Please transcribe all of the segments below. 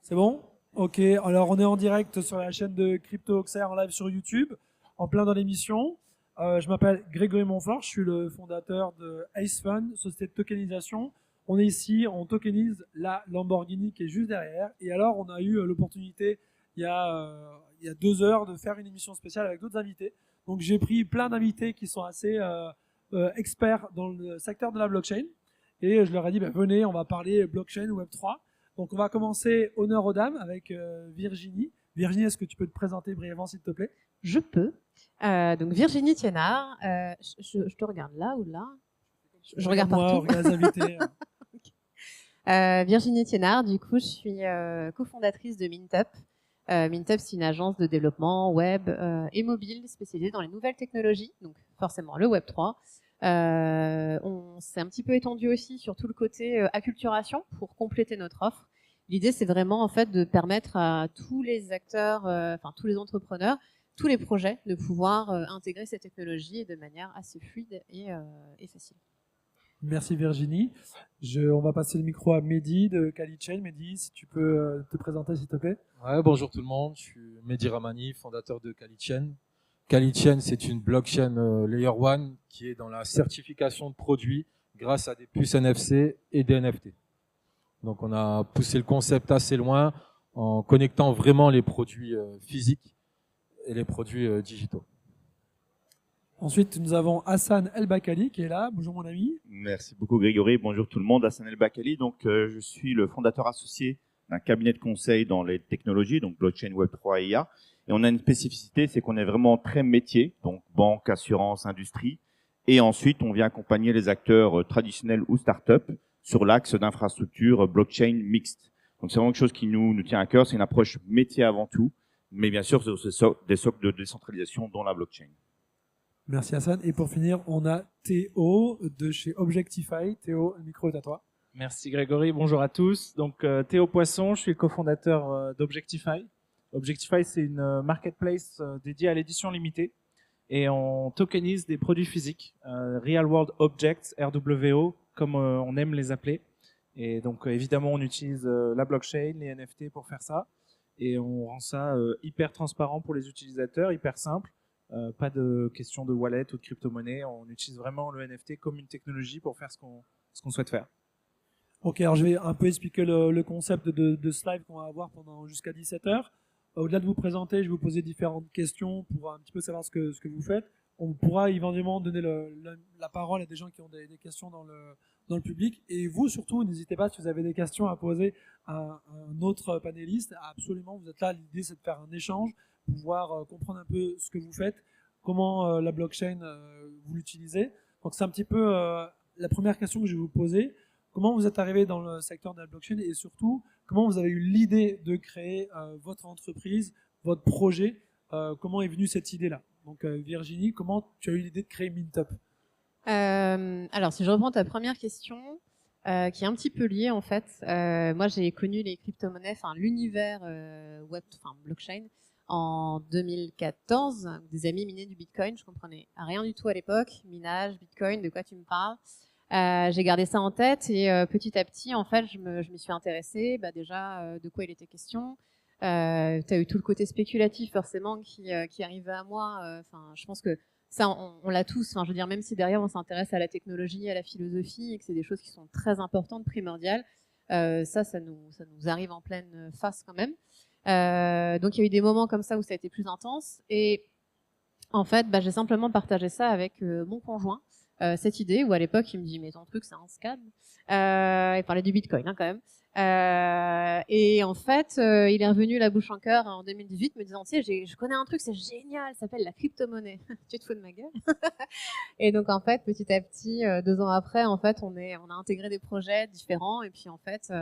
C'est bon? Ok, alors on est en direct sur la chaîne de CryptoOxer en live sur YouTube, en plein dans l'émission. Je m'appelle Grégory Montfort, je suis le fondateur de Ace Fund, société de tokenisation. On est ici, on tokenise la Lamborghini qui est juste derrière. Et alors, on a eu l'opportunité il y a 2 heures de faire une émission spéciale avec d'autres invités. Donc j'ai pris plein d'invités qui sont assez experts dans le secteur de la blockchain. Et je leur ai dit, venez, on va parler blockchain Web3. Donc on va commencer honneur aux dames avec Virginie. Virginie, est-ce que tu peux te présenter brièvement s'il te plaît? Je peux. Donc Virginie Thiénard, je te regarde là ou là? Je regarde partout. Regarde les invités. Virginie Thiénard, du coup, je suis cofondatrice de Mintup. Mintup, c'est une agence de développement web et mobile spécialisée dans les nouvelles technologies, donc forcément le Web 3. On s'est un petit peu étendu aussi sur tout le côté acculturation pour compléter notre offre. L'idée, c'est vraiment en fait de permettre à tous les acteurs, tous les entrepreneurs, tous les projets de pouvoir intégrer ces technologies de manière assez fluide et facile. Merci Virginie. On va passer le micro à Mehdi de Kalichain. Mehdi, si tu peux te présenter s'il te plaît. Ouais, bonjour tout le monde, je suis Mehdi Ramani, fondateur de Kalichain. Kalichain, c'est une blockchain Layer 1 qui est dans la certification de produits grâce à des puces NFC et des NFT. Donc on a poussé le concept assez loin en connectant vraiment les produits physiques et les produits digitaux. Ensuite, nous avons Hassan El Bakali qui est là. Bonjour mon ami. Merci beaucoup Grégory. Bonjour tout le monde. Hassan El Bakali. Donc, je suis le fondateur associé d'un cabinet de conseil dans les technologies, donc blockchain, Web3 et IA. Et on a une spécificité, c'est qu'on est vraiment très métier, donc banque, assurance, industrie. Et ensuite, on vient accompagner les acteurs traditionnels ou start-up sur l'axe d'infrastructure blockchain mixte. Donc, c'est vraiment quelque chose qui nous tient à cœur. C'est une approche métier avant tout, mais bien sûr, c'est des socles de décentralisation dans la blockchain. Merci Hassan. Et pour finir, on a Théo de chez Objectify. Théo, le micro est à toi. Merci Grégory, bonjour à tous. Donc Théo Poisson, je suis le cofondateur d'Objectify. Objectify, c'est une marketplace dédiée à l'édition limitée et on tokenise des produits physiques, Real World Objects, RWO, comme on aime les appeler. Et donc évidemment, on utilise la blockchain, les NFT pour faire ça et on rend ça hyper transparent pour les utilisateurs, hyper simple. Pas de question de wallet ou de crypto-monnaie, on utilise vraiment le NFT comme une technologie pour faire ce qu'on souhaite faire. Ok, alors je vais un peu expliquer le concept de ce live qu'on va avoir pendant jusqu'à 17h. Au-delà de vous présenter, je vais vous poser différentes questions pour un petit peu savoir ce que vous faites. On pourra éventuellement donner la parole à des gens qui ont des questions dans le public. Et vous, surtout, n'hésitez pas, si vous avez des questions à poser à un autre panéliste, absolument, vous êtes là. L'idée, c'est de faire un échange, pouvoir comprendre un peu ce que vous faites, comment la blockchain, vous l'utilisez. Donc, c'est un petit peu la première question que je vais vous poser. Comment vous êtes arrivé dans le secteur de la blockchain et surtout, comment vous avez eu l'idée de créer votre entreprise, votre projet, comment est venue cette idée-là? Donc Virginie, comment tu as eu l'idée de créer Mintup? Alors, si je reprends ta première question, qui est un petit peu liée en fait, moi j'ai connu les crypto-monnaies, l'univers blockchain en 2014. Des amis minaient du Bitcoin, je comprenais rien du tout à l'époque, minage, Bitcoin, de quoi tu me parles? J'ai gardé ça en tête et petit à petit, en fait, je m'y suis intéressée. Déjà, de quoi il était question. Tu as eu tout le côté spéculatif, forcément, qui arrivait à moi. Je pense que ça, on l'a tous. Je veux dire, même si derrière, on s'intéresse à la technologie, à la philosophie, et que c'est des choses qui sont très importantes, primordiales, ça nous arrive en pleine face quand même. Donc, il y a eu des moments comme ça où ça a été plus intense. Et en fait, j'ai simplement partagé ça avec mon conjoint. Cette idée où à l'époque il me dit mais ton truc c'est un scam, il parlait du Bitcoin quand même, et en fait il est revenu la bouche en cœur en 2018 me disant tu sais je connais un truc c'est génial, ça s'appelle la crypto-monnaie. Tu te fous de ma gueule? Et donc en fait petit à petit 2 ans après en fait on a intégré des projets différents et puis en fait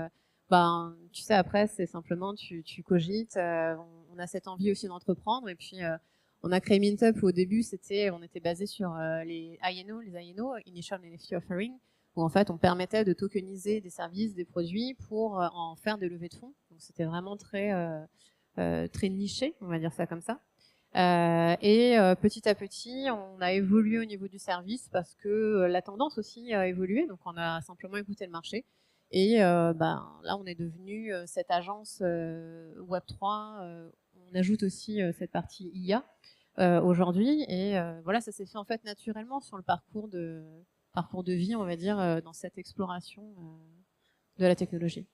tu sais après c'est simplement tu cogites, on a cette envie aussi d'entreprendre et puis on a créé Mintup où au début on était basé sur les INO, Initial NFT Offering, où en fait on permettait de tokeniser des services, des produits pour en faire des levées de fonds. Donc c'était vraiment très niché, on va dire ça comme ça. Et petit à petit, on a évolué au niveau du service parce que la tendance aussi a évolué. Donc on a simplement écouté le marché. Et là, on est devenu cette agence Web3. On ajoute aussi cette partie IA aujourd'hui. Et voilà, ça s'est fait en fait naturellement sur le parcours de vie, on va dire, dans cette exploration de la technologie.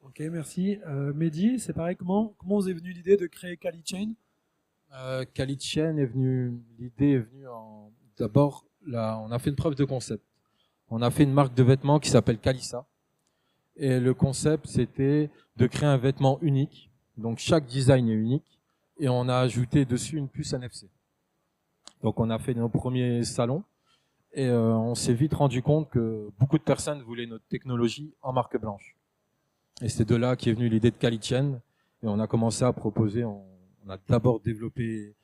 Ok, merci. Mehdi, c'est pareil, comment vous est venue l'idée de créer KaliChain? KaliChain l'idée est venue d'abord, on a fait une preuve de concept. On a fait une marque de vêtements qui s'appelle Kalissa. Et le concept, c'était de créer un vêtement unique. Donc chaque design est unique. Et on a ajouté dessus une puce NFC. Donc on a fait nos premiers salons. Et on s'est vite rendu compte que beaucoup de personnes voulaient notre technologie en marque blanche. Et c'est de là qu'est venue l'idée de KaliChain. Et on a commencé à proposer, on a d'abord développé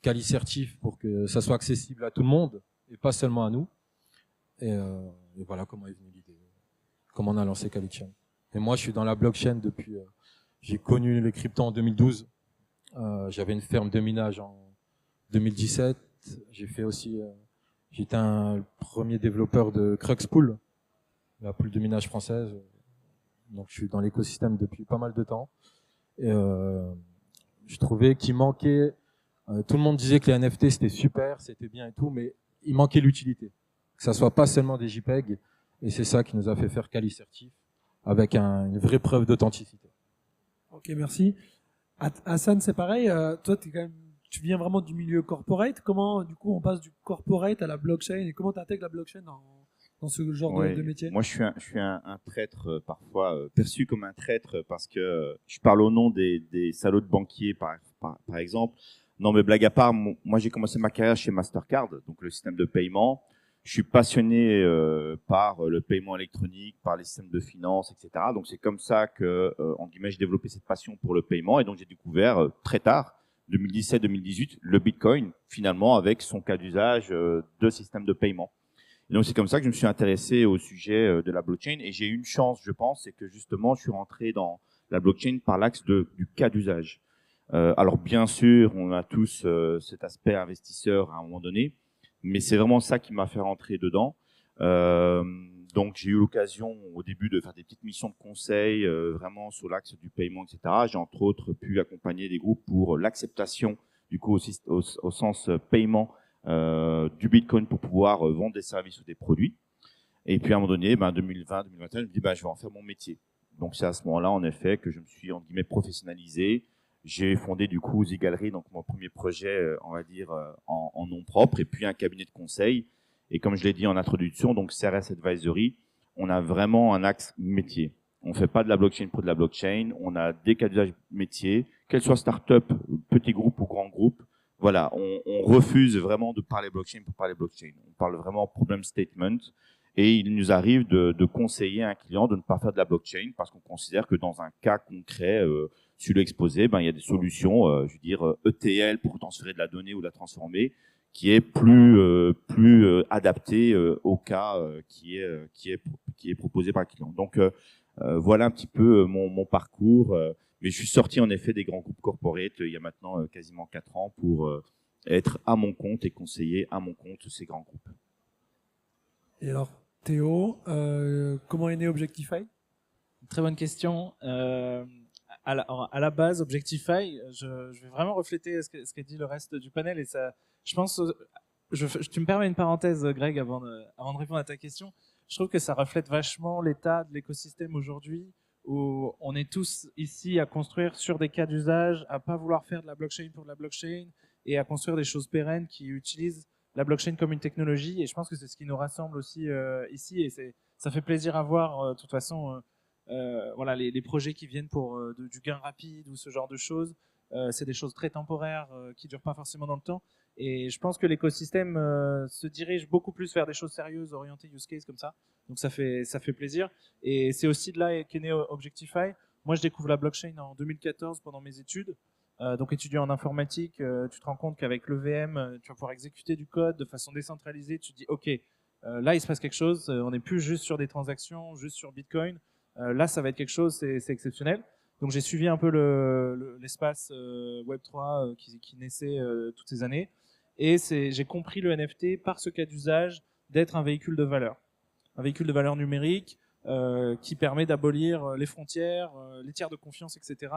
KaliCertif pour que ça soit accessible à tout le monde et pas seulement à nous. Et voilà comment est venue l'idée, comment on a lancé KaliChain. Et moi, je suis dans la blockchain depuis, j'ai connu les cryptos en 2012. J'avais une ferme de minage en 2017. J'ai fait aussi, j'étais un premier développeur de Cruxpool, la poule de minage française. Donc je suis dans l'écosystème depuis pas mal de temps. Et je trouvais qu'il manquait, tout le monde disait que les NFT c'était super, c'était bien et tout, mais il manquait l'utilité. Que ça soit pas seulement des JPEG, et c'est ça qui nous a fait faire KaliCertif, avec une vraie preuve d'authenticité. Ok, merci. Hassan, c'est pareil, toi tu viens vraiment du milieu corporate. Comment, du coup, on passe du corporate à la blockchain et comment tu intègres la blockchain dans ce genre de métier? Moi, je suis un traître, parfois perçu comme un traître parce que je parle au nom des salauds de banquiers, par exemple. Non, mais blague à part, moi, j'ai commencé ma carrière chez Mastercard, donc le système de paiement. Je suis passionné par le paiement électronique, par les systèmes de finance, etc. Donc, c'est comme ça que, en guillemets, j'ai développé cette passion pour le paiement. Et donc, j'ai découvert très tard, 2017-2018, le Bitcoin, finalement, avec son cas d'usage de système de paiement. Et donc, c'est comme ça que je me suis intéressé au sujet de la blockchain. Et j'ai eu une chance, je pense, c'est que justement, je suis rentré dans la blockchain par l'axe du cas d'usage. Alors, bien sûr, on a tous cet aspect investisseur à un moment donné, mais c'est vraiment ça qui m'a fait rentrer dedans. Donc, j'ai eu l'occasion au début de faire des petites missions de conseil vraiment sur l'axe du paiement, etc. J'ai entre autres pu accompagner des groupes pour l'acceptation, du coup, au sens paiement, du Bitcoin pour pouvoir vendre des services ou des produits. Et puis à un moment donné, 2020, 2021, je me dis je vais en faire mon métier. Donc c'est à ce moment-là, en effet, que je me suis en guillemets professionnalisé. J'ai fondé du coup Zigallery, donc mon premier projet, on va dire en nom propre, et puis un cabinet de conseil. Et comme je l'ai dit en introduction, donc CRS Advisory, on a vraiment un axe métier. On fait pas de la blockchain pour de la blockchain. On a des cas d'usage métiers, qu'elles soient start-up, petits groupes ou grands groupes. Voilà, on refuse vraiment de parler blockchain pour parler blockchain. On parle vraiment problem statement et il nous arrive de conseiller un client de ne pas faire de la blockchain parce qu'on considère que dans un cas concret, sur l'exposé, il y a des solutions, je veux dire ETL pour transférer de la donnée ou la transformer, qui est plus adapté au cas qui est proposé par le client. Donc voilà un petit peu mon parcours. Mais je suis sorti en effet des grands groupes corporate il y a maintenant quasiment 4 ans pour être à mon compte et conseiller à mon compte ces grands groupes. Et alors, Théo, comment est né Objectify? Très bonne question. À la base, Objectify, je vais vraiment refléter ce qu'a dit le reste du panel et ça, je pense, tu me permets une parenthèse, Greg, avant de répondre à ta question. Je trouve que ça reflète vachement l'état de l'écosystème aujourd'hui, où on est tous ici à construire sur des cas d'usage, à pas vouloir faire de la blockchain pour de la blockchain et à construire des choses pérennes qui utilisent la blockchain comme une technologie. Et je pense que c'est ce qui nous rassemble aussi ici. Et ça fait plaisir à voir. De toute façon, voilà, les projets qui viennent pour du gain rapide ou ce genre de choses, c'est des choses très temporaires qui durent pas forcément dans le temps. Et je pense que l'écosystème se dirige beaucoup plus vers des choses sérieuses, orientées use case comme ça. Donc ça fait plaisir. Et c'est aussi de là qu'est né Objectify. Moi, je découvre la blockchain en 2014 pendant mes études. Donc étudiant en informatique, tu te rends compte qu'avec l'EVM, tu vas pouvoir exécuter du code de façon décentralisée. Tu te dis, OK, là, il se passe quelque chose. On n'est plus juste sur des transactions, juste sur Bitcoin. Là, ça va être quelque chose, c'est exceptionnel. Donc j'ai suivi un peu l'espace Web3 qui naissait toutes ces années. Et j'ai compris le NFT par ce cas d'usage d'être un véhicule de valeur. Un véhicule de valeur numérique qui permet d'abolir les frontières, les tiers de confiance, etc.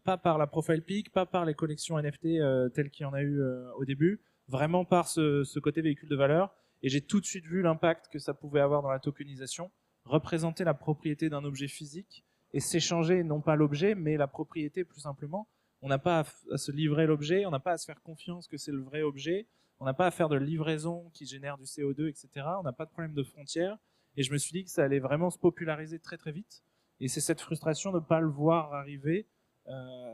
Pas par la profile pic, pas par les collections NFT telles qu'il y en a eu au début, vraiment par ce côté véhicule de valeur. Et j'ai tout de suite vu l'impact que ça pouvait avoir dans la tokenisation, représenter la propriété d'un objet physique et s'échanger non pas l'objet, mais la propriété plus simplement. On n'a pas à se livrer l'objet, on n'a pas à se faire confiance que c'est le vrai objet, on n'a pas à faire de livraison qui génère du CO2, etc. On n'a pas de problème de frontières. Et je me suis dit que ça allait vraiment se populariser très très vite. Et c'est cette frustration de ne pas le voir arriver.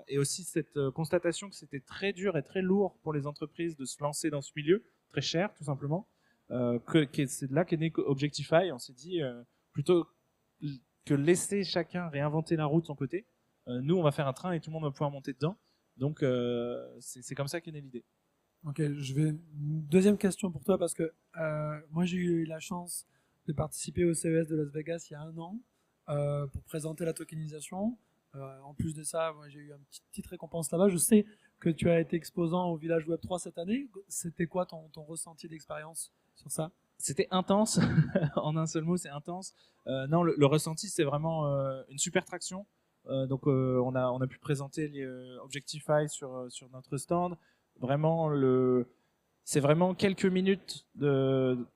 Et aussi cette constatation que c'était très dur et très lourd pour les entreprises de se lancer dans ce milieu, très cher tout simplement. C'est de là qu'est né Objectify. On s'est dit, plutôt que laisser chacun réinventer la roue de son côté, nous on va faire un train et tout le monde va pouvoir monter dedans. Donc c'est comme ça qu'est née l'idée. Ok, deuxième question pour toi parce que moi j'ai eu la chance de participer au CES de Las Vegas il y a 1 an pour présenter la tokenisation. En plus de ça, moi j'ai eu une petite récompense là-bas. Je sais que tu as été exposant au Village Web3 cette année. C'était quoi ton ressenti d'expérience sur ça? C'était intense. En un seul mot, c'est intense. Non, le ressenti, c'est vraiment une super traction. Donc on a pu présenter les Objectify sur notre stand. Vraiment, c'est vraiment quelques minutes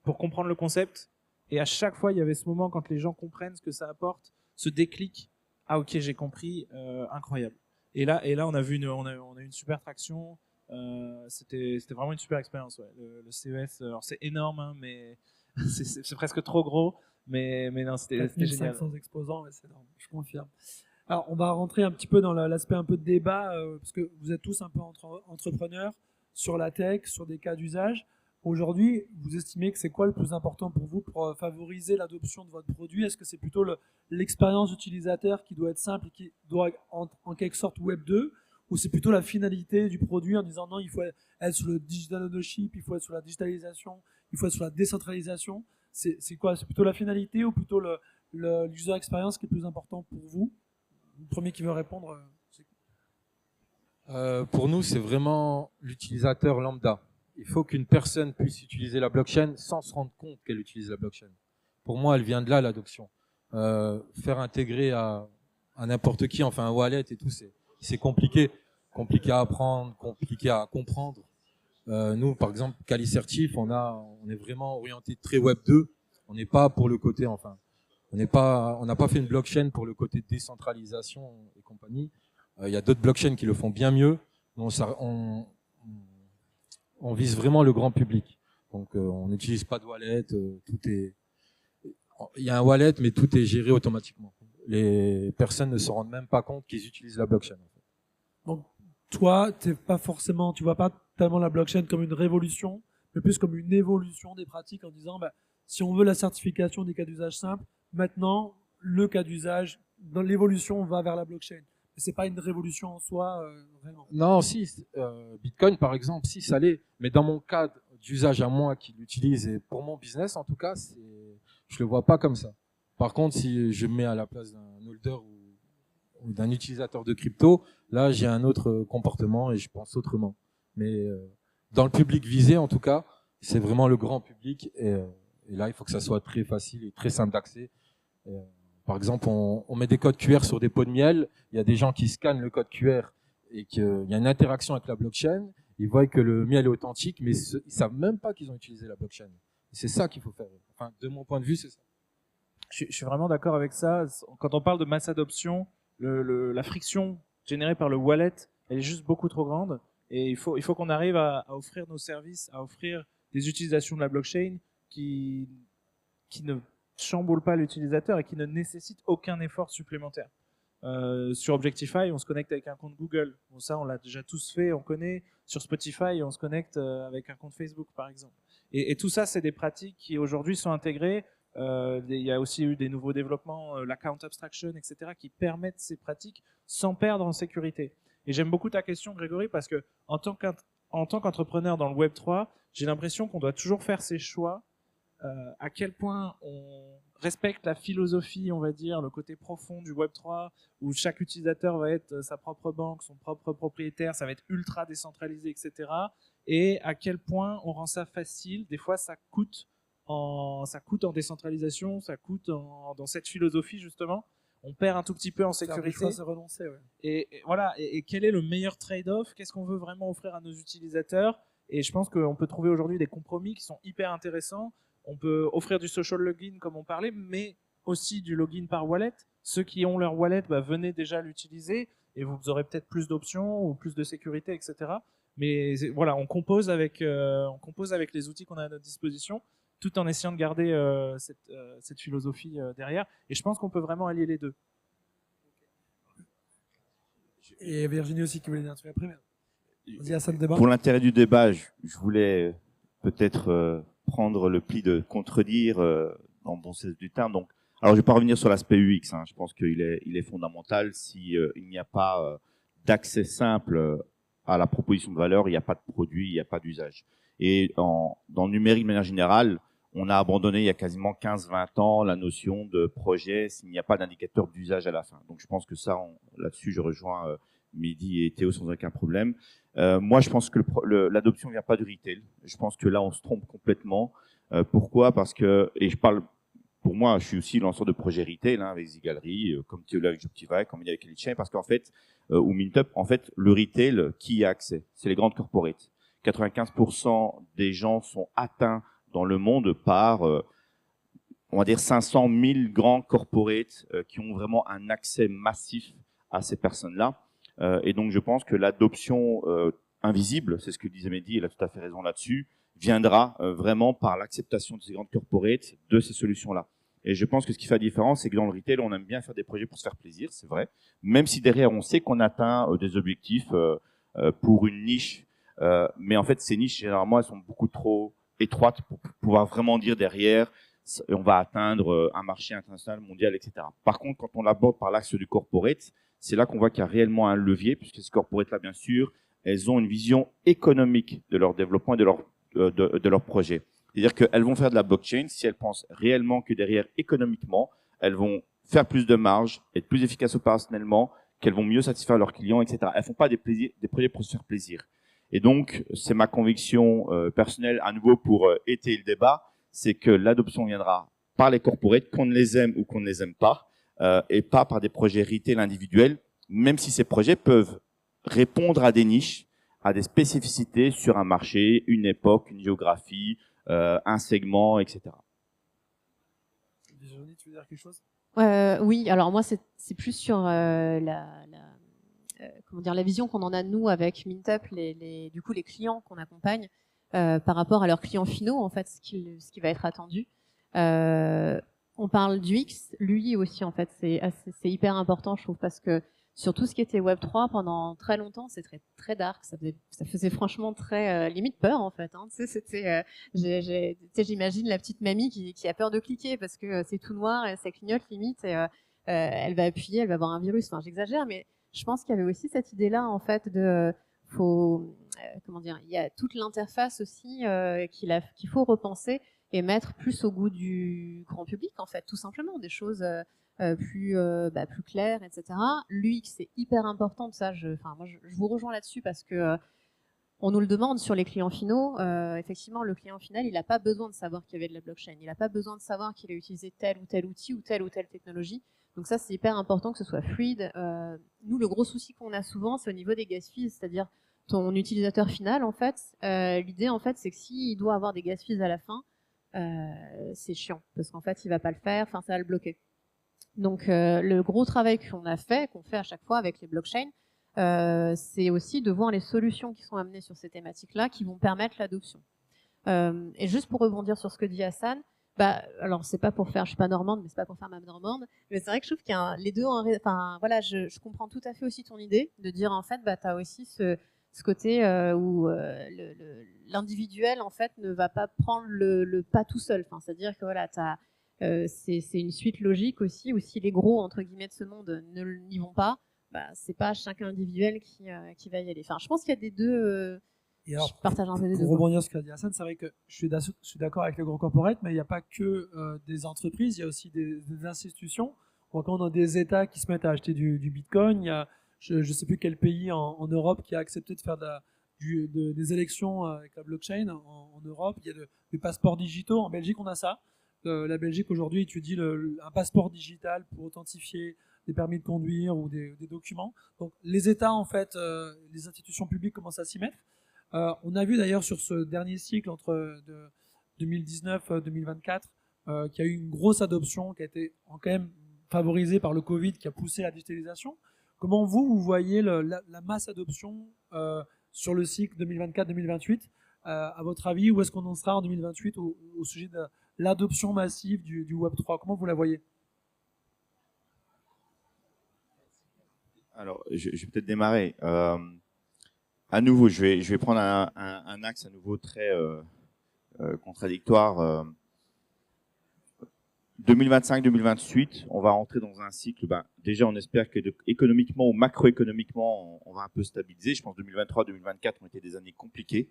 pour comprendre le concept. Et à chaque fois, il y avait ce moment quand les gens comprennent ce que ça apporte, ce déclic. Ah ok, j'ai compris, incroyable. Et là, on a eu une super traction. C'était vraiment une super expérience. Ouais. Le CES, alors c'est énorme, hein, mais c'est presque trop gros. Mais non, c'était génial. 500 exposants, ouais, c'est énorme, je confirme. Alors, on va rentrer un petit peu dans l'aspect un peu de débat, parce que vous êtes tous un peu entrepreneurs sur la tech, sur des cas d'usage. Aujourd'hui, vous estimez que c'est quoi le plus important pour vous pour favoriser l'adoption de votre produit? Est-ce que c'est plutôt l'expérience utilisateur qui doit être simple et qui doit être en quelque sorte Web 2, ou c'est plutôt la finalité du produit en disant non, il faut être sur le digital ownership, il faut être sur la digitalisation, il faut être sur la décentralisation? C'est quoi? C'est plutôt la finalité ou plutôt l'user experience qui est plus important pour vous? Le premier qui veut répondre. Pour nous, c'est vraiment l'utilisateur lambda. Il faut qu'une personne puisse utiliser la blockchain sans se rendre compte qu'elle utilise la blockchain. Pour moi, elle vient de là, l'adoption. Faire intégrer à n'importe qui, enfin un wallet et tout, c'est compliqué à apprendre, compliqué à comprendre. Nous, par exemple, Calicertif, on est vraiment orienté très Web 2. On n'est pas pour le côté, enfin, on n'a pas fait une blockchain pour le côté décentralisation et compagnie. Il y a d'autres blockchains qui le font bien mieux. On vise vraiment le grand public. Donc, on n'utilise pas de wallet. Il y a un wallet, mais tout est géré automatiquement. Les personnes ne se rendent même pas compte qu'ils utilisent la blockchain. Donc, toi, tu vois pas tellement la blockchain comme une révolution, mais plus comme une évolution des pratiques en disant, si on veut la certification des cas d'usage simples, maintenant, le cas d'usage, dans l'évolution, on va vers la blockchain. Mais c'est pas une révolution en soi, vraiment. Non, si, Bitcoin, par exemple, si, ça l'est. Mais dans mon cas d'usage à moi qui l'utilise, et pour mon business, en tout cas, je le vois pas comme ça. Par contre, si je me mets à la place d'un holder ou d'un utilisateur de crypto, là, j'ai un autre comportement et je pense autrement. Mais dans le public visé, en tout cas, c'est vraiment le grand public. Et là, il faut que ça soit très facile et très simple d'accès. Par exemple, on met des codes QR sur des pots de miel. Il y a des gens qui scannent le code QR et qu'il y a une interaction avec la blockchain. Ils voient que le miel est authentique, mais ils savent même pas qu'ils ont utilisé la blockchain. C'est ça qu'il faut faire. Enfin, de mon point de vue, c'est ça. Je suis vraiment d'accord avec ça. Quand on parle de masse adoption, la friction générée par le wallet, elle est juste beaucoup trop grande. Et il faut qu'on arrive à offrir nos services, à offrir des utilisations de la blockchain qui ne chamboulent pas l'utilisateur et qui ne nécessitent aucun effort supplémentaire. Sur Objectify, on se connecte avec un compte Google. Bon, ça, on l'a déjà tous fait, on connaît. Sur Spotify, on se connecte avec un compte Facebook, par exemple. Et tout ça, c'est des pratiques qui aujourd'hui sont intégrées. Il y a aussi eu des nouveaux développements, l'account abstraction, etc., qui permettent ces pratiques sans perdre en sécurité. Et j'aime beaucoup ta question, Grégory, parce que en tant qu'entrepreneur dans le Web 3, j'ai l'impression qu'on doit toujours faire ses choix. À quel point on respecte la philosophie, on va dire, le côté profond du Web 3, où chaque utilisateur va être sa propre banque, son propre propriétaire, ça va être ultra décentralisé, etc. Et à quel point on rend ça facile. Des fois, ça coûte ça coûte en décentralisation, ça coûte dans cette philosophie justement. On perd un tout petit peu en sécurité. Faire des choix, c'est renoncer, ouais. Et voilà. Et quel est le meilleur trade-off? Qu'est-ce qu'on veut vraiment offrir à nos utilisateurs? Et je pense qu'on peut trouver aujourd'hui des compromis qui sont hyper intéressants. On peut offrir du social login comme on parlait, mais aussi du login par wallet. Ceux qui ont leur wallet, venez déjà l'utiliser et vous aurez peut-être plus d'options ou plus de sécurité, etc. Mais voilà, on compose avec les outils qu'on a à notre disposition, tout en essayant de garder cette philosophie derrière. Et je pense qu'on peut vraiment allier les deux. Et Virginie aussi qui voulait dire un truc après. Vas-y, Hassan, débat. Pour l'intérêt du débat, je voulais peut-être prendre le pli de contredire dans le bon sens du terme. Donc, alors, je vais pas revenir sur l'aspect UX. Je pense qu'il est fondamental. Si il n'y a pas d'accès simple à la proposition de valeur, il n'y a pas de produit, il n'y a pas d'usage. Et dans le numérique de manière générale, on a abandonné il y a quasiment 15-20 ans la notion de projet s'il n'y a pas d'indicateur d'usage à la fin. Donc, je pense que ça, là-dessus, je rejoins Mehdi et Théo sans aucun problème. Moi, je pense que l'adoption ne vient pas du retail. Je pense que là, on se trompe complètement. Pourquoi? Parce que, et je parle, pour moi, je suis aussi lanceur de projets retail, avec Zigallery, comme Théo avec Jobtify, comme il y a avec Elitchain, parce qu'en fait, ou Mintup, en fait, le retail, qui y a accès? C'est les grandes corporates. 95% des gens sont atteints dans le monde par, on va dire, 500 000 grands corporates qui ont vraiment un accès massif à ces personnes-là. Et donc, je pense que l'adoption invisible, c'est ce que disait Mehdi, il a tout à fait raison là-dessus, viendra vraiment par l'acceptation de ces grandes corporates, de ces solutions-là. Et je pense que ce qui fait la différence, c'est que dans le retail, on aime bien faire des projets pour se faire plaisir, c'est vrai, même si derrière, on sait qu'on atteint des objectifs pour une niche. Mais en fait, ces niches, généralement, elles sont beaucoup trop étroites pour pouvoir vraiment dire derrière, on va atteindre un marché international, mondial, etc. Par contre, quand on l'aborde par l'axe du corporate, c'est là qu'on voit qu'il y a réellement un levier, puisque ces corporates-là, bien sûr, elles ont une vision économique de leur développement et de leur projet. C'est-à-dire qu'elles vont faire de la blockchain si elles pensent réellement que derrière, économiquement, elles vont faire plus de marge, être plus efficaces opérationnellement, qu'elles vont mieux satisfaire leurs clients, etc. Elles font pas des projets pour se faire plaisir. Et donc, c'est ma conviction personnelle, à nouveau pour étayer le débat, c'est que l'adoption viendra par les corporates, qu'on les aime ou qu'on ne les aime pas, et pas par des projets retail individuels, même si ces projets peuvent répondre à des niches, à des spécificités sur un marché, une époque, une géographie, un segment, etc. Virginie, tu veux dire quelque chose? Oui, alors moi c'est plus sur la vision qu'on en a nous avec Mintup, du coup les clients qu'on accompagne par rapport à leurs clients finaux, en fait, ce qui va être attendu. On parle du X, lui aussi, en fait, c'est hyper important, je trouve, parce que sur tout ce qui était Web3, pendant très longtemps, c'était très dark, ça faisait franchement très limite peur, en fait. Tu sais, j'imagine la petite mamie qui a peur de cliquer parce que c'est tout noir et ça clignote limite et elle va appuyer, elle va avoir un virus. Enfin, j'exagère, mais je pense qu'il y avait aussi cette idée-là, en fait, de il y a toute l'interface aussi qu'il faut repenser et mettre plus au goût du grand public, en fait, tout simplement, des choses plus claires, etc. L'UX, c'est hyper important de ça. Moi, je vous rejoins là-dessus parce que on nous le demande sur les clients finaux. Effectivement, le client final, il n'a pas besoin de savoir qu'il y avait de la blockchain. Il n'a pas besoin de savoir qu'il a utilisé tel ou tel outil ou telle technologie. Donc ça, c'est hyper important que ce soit fluide. Nous, le gros souci qu'on a souvent, c'est au niveau des gas fees, c'est-à-dire ton utilisateur final, en fait. L'idée, en fait, c'est que s'il doit avoir des gas fees à la fin, c'est chiant parce qu'en fait, il va pas le faire. Enfin, ça va le bloquer. Donc, le gros travail qu'on fait à chaque fois avec les blockchains, c'est aussi de voir les solutions qui sont amenées sur ces thématiques-là qui vont permettre l'adoption. Et juste pour rebondir sur ce que dit Hassan, alors c'est pas pour faire, je suis pas normande, mais c'est pas pour faire ma normande, mais c'est vrai que je trouve qu'il y a les deux. Enfin, voilà, je comprends tout à fait aussi ton idée de dire en fait, t'as aussi ce côté où l'individuel en fait ne va pas prendre le pas tout seul. Enfin, c'est-à-dire que voilà, c'est une suite logique aussi, où si les gros entre guillemets de ce monde n'y vont pas, c'est pas chaque individuel qui va y aller. Enfin, je pense qu'il y a des deux. Et alors, je partage un peu des deux. Pour rebondir sur ce qu'a dit Hassan, c'est vrai que je suis d'accord avec le gros corporate, mais il n'y a pas que des entreprises, il y a aussi des institutions. Quand on a des États qui se mettent à acheter du Bitcoin, il y a je ne sais plus quel pays en Europe qui a accepté de faire des élections avec la blockchain en Europe. Il y a des passeports digitaux. En Belgique, on a ça. La Belgique aujourd'hui étudie un passeport digital pour authentifier des permis de conduire ou des documents. Donc les États, en fait, les institutions publiques commencent à s'y mettre. On a vu d'ailleurs sur ce dernier cycle entre 2019-2024 qu'il y a eu une grosse adoption qui a été quand même favorisée par le Covid, qui a poussé la digitalisation. Comment vous voyez la masse adoption sur le cycle 2024-2028 à votre avis, où est-ce qu'on en sera en 2028 au sujet de l'adoption massive du Web3? Comment vous la voyez? Alors, je vais peut-être démarrer. À nouveau, je vais prendre un axe à nouveau très contradictoire. 2025-2028, on va rentrer dans un cycle. Déjà, on espère que économiquement ou macroéconomiquement, on va un peu stabiliser. Je pense que 2023-2024 ont été des années compliquées.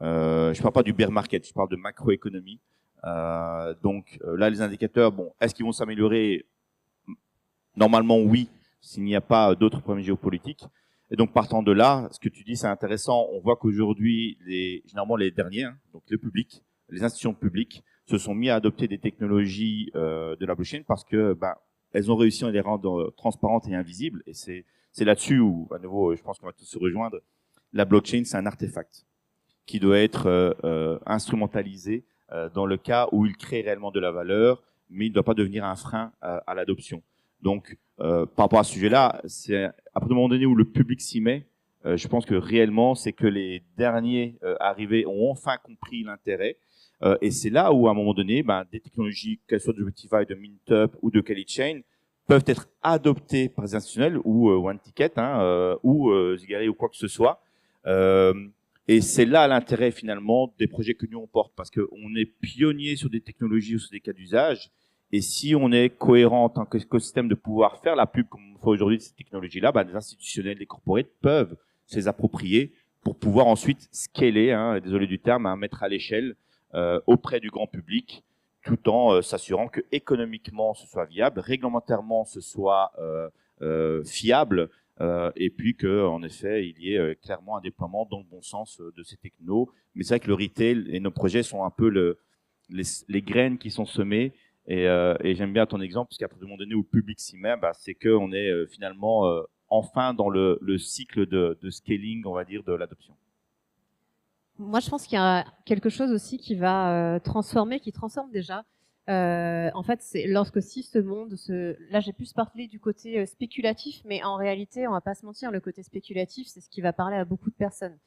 Je parle pas du bear market, je parle de macroéconomie. Donc là, les indicateurs, est-ce qu'ils vont s'améliorer? Normalement, oui, s'il n'y a pas d'autres problèmes géopolitiques. Et donc, partant de là, ce que tu dis, c'est intéressant. On voit qu'aujourd'hui, généralement les derniers, donc le public, les institutions publiques, se sont mis à adopter des technologies de la blockchain parce que elles ont réussi à les rendre transparentes et invisibles. Et c'est là-dessus où, à nouveau, je pense qu'on va tous se rejoindre. La blockchain, c'est un artefact qui doit être instrumentalisé dans le cas où il crée réellement de la valeur, mais il ne doit pas devenir un frein à l'adoption. Donc, par rapport à ce sujet-là, c'est à partir du moment donné où le public s'y met, je pense que réellement, c'est que les derniers arrivés ont enfin compris l'intérêt. Et c'est là où, à un moment donné, des technologies, qu'elles soient de Objectify, de Mintup ou de KaliChain, peuvent être adoptées par les institutionnels ou OneTicket ou Zigari ou quoi que ce soit. Et c'est là l'intérêt finalement des projets que nous on porte, parce qu'on est pionnier sur des technologies ou sur des cas d'usage. Et si on est cohérent en tant qu'écosystème de pouvoir faire la pub comme on fait aujourd'hui de ces technologies-là, les institutionnels, les corporates peuvent se les approprier pour pouvoir ensuite scaler, désolé du terme, mettre à l'échelle auprès du grand public, tout en s'assurant que économiquement ce soit viable, réglementairement ce soit fiable, et puis que en effet il y ait clairement un déploiement dans le bon sens de ces technos. Mais c'est vrai que le retail et nos projets sont un peu les graines qui sont semées. Et j'aime bien ton exemple, parce qu'à partir du moment donné où le public s'y met, c'est qu'on est finalement enfin dans le cycle de scaling, on va dire, de l'adoption. Moi, je pense qu'il y a quelque chose aussi qui va qui transforme déjà. En fait, c'est lorsque aussi ce monde, là j'ai plus parlé du côté spéculatif, mais en réalité, on va pas se mentir, le côté spéculatif, c'est ce qui va parler à beaucoup de personnes.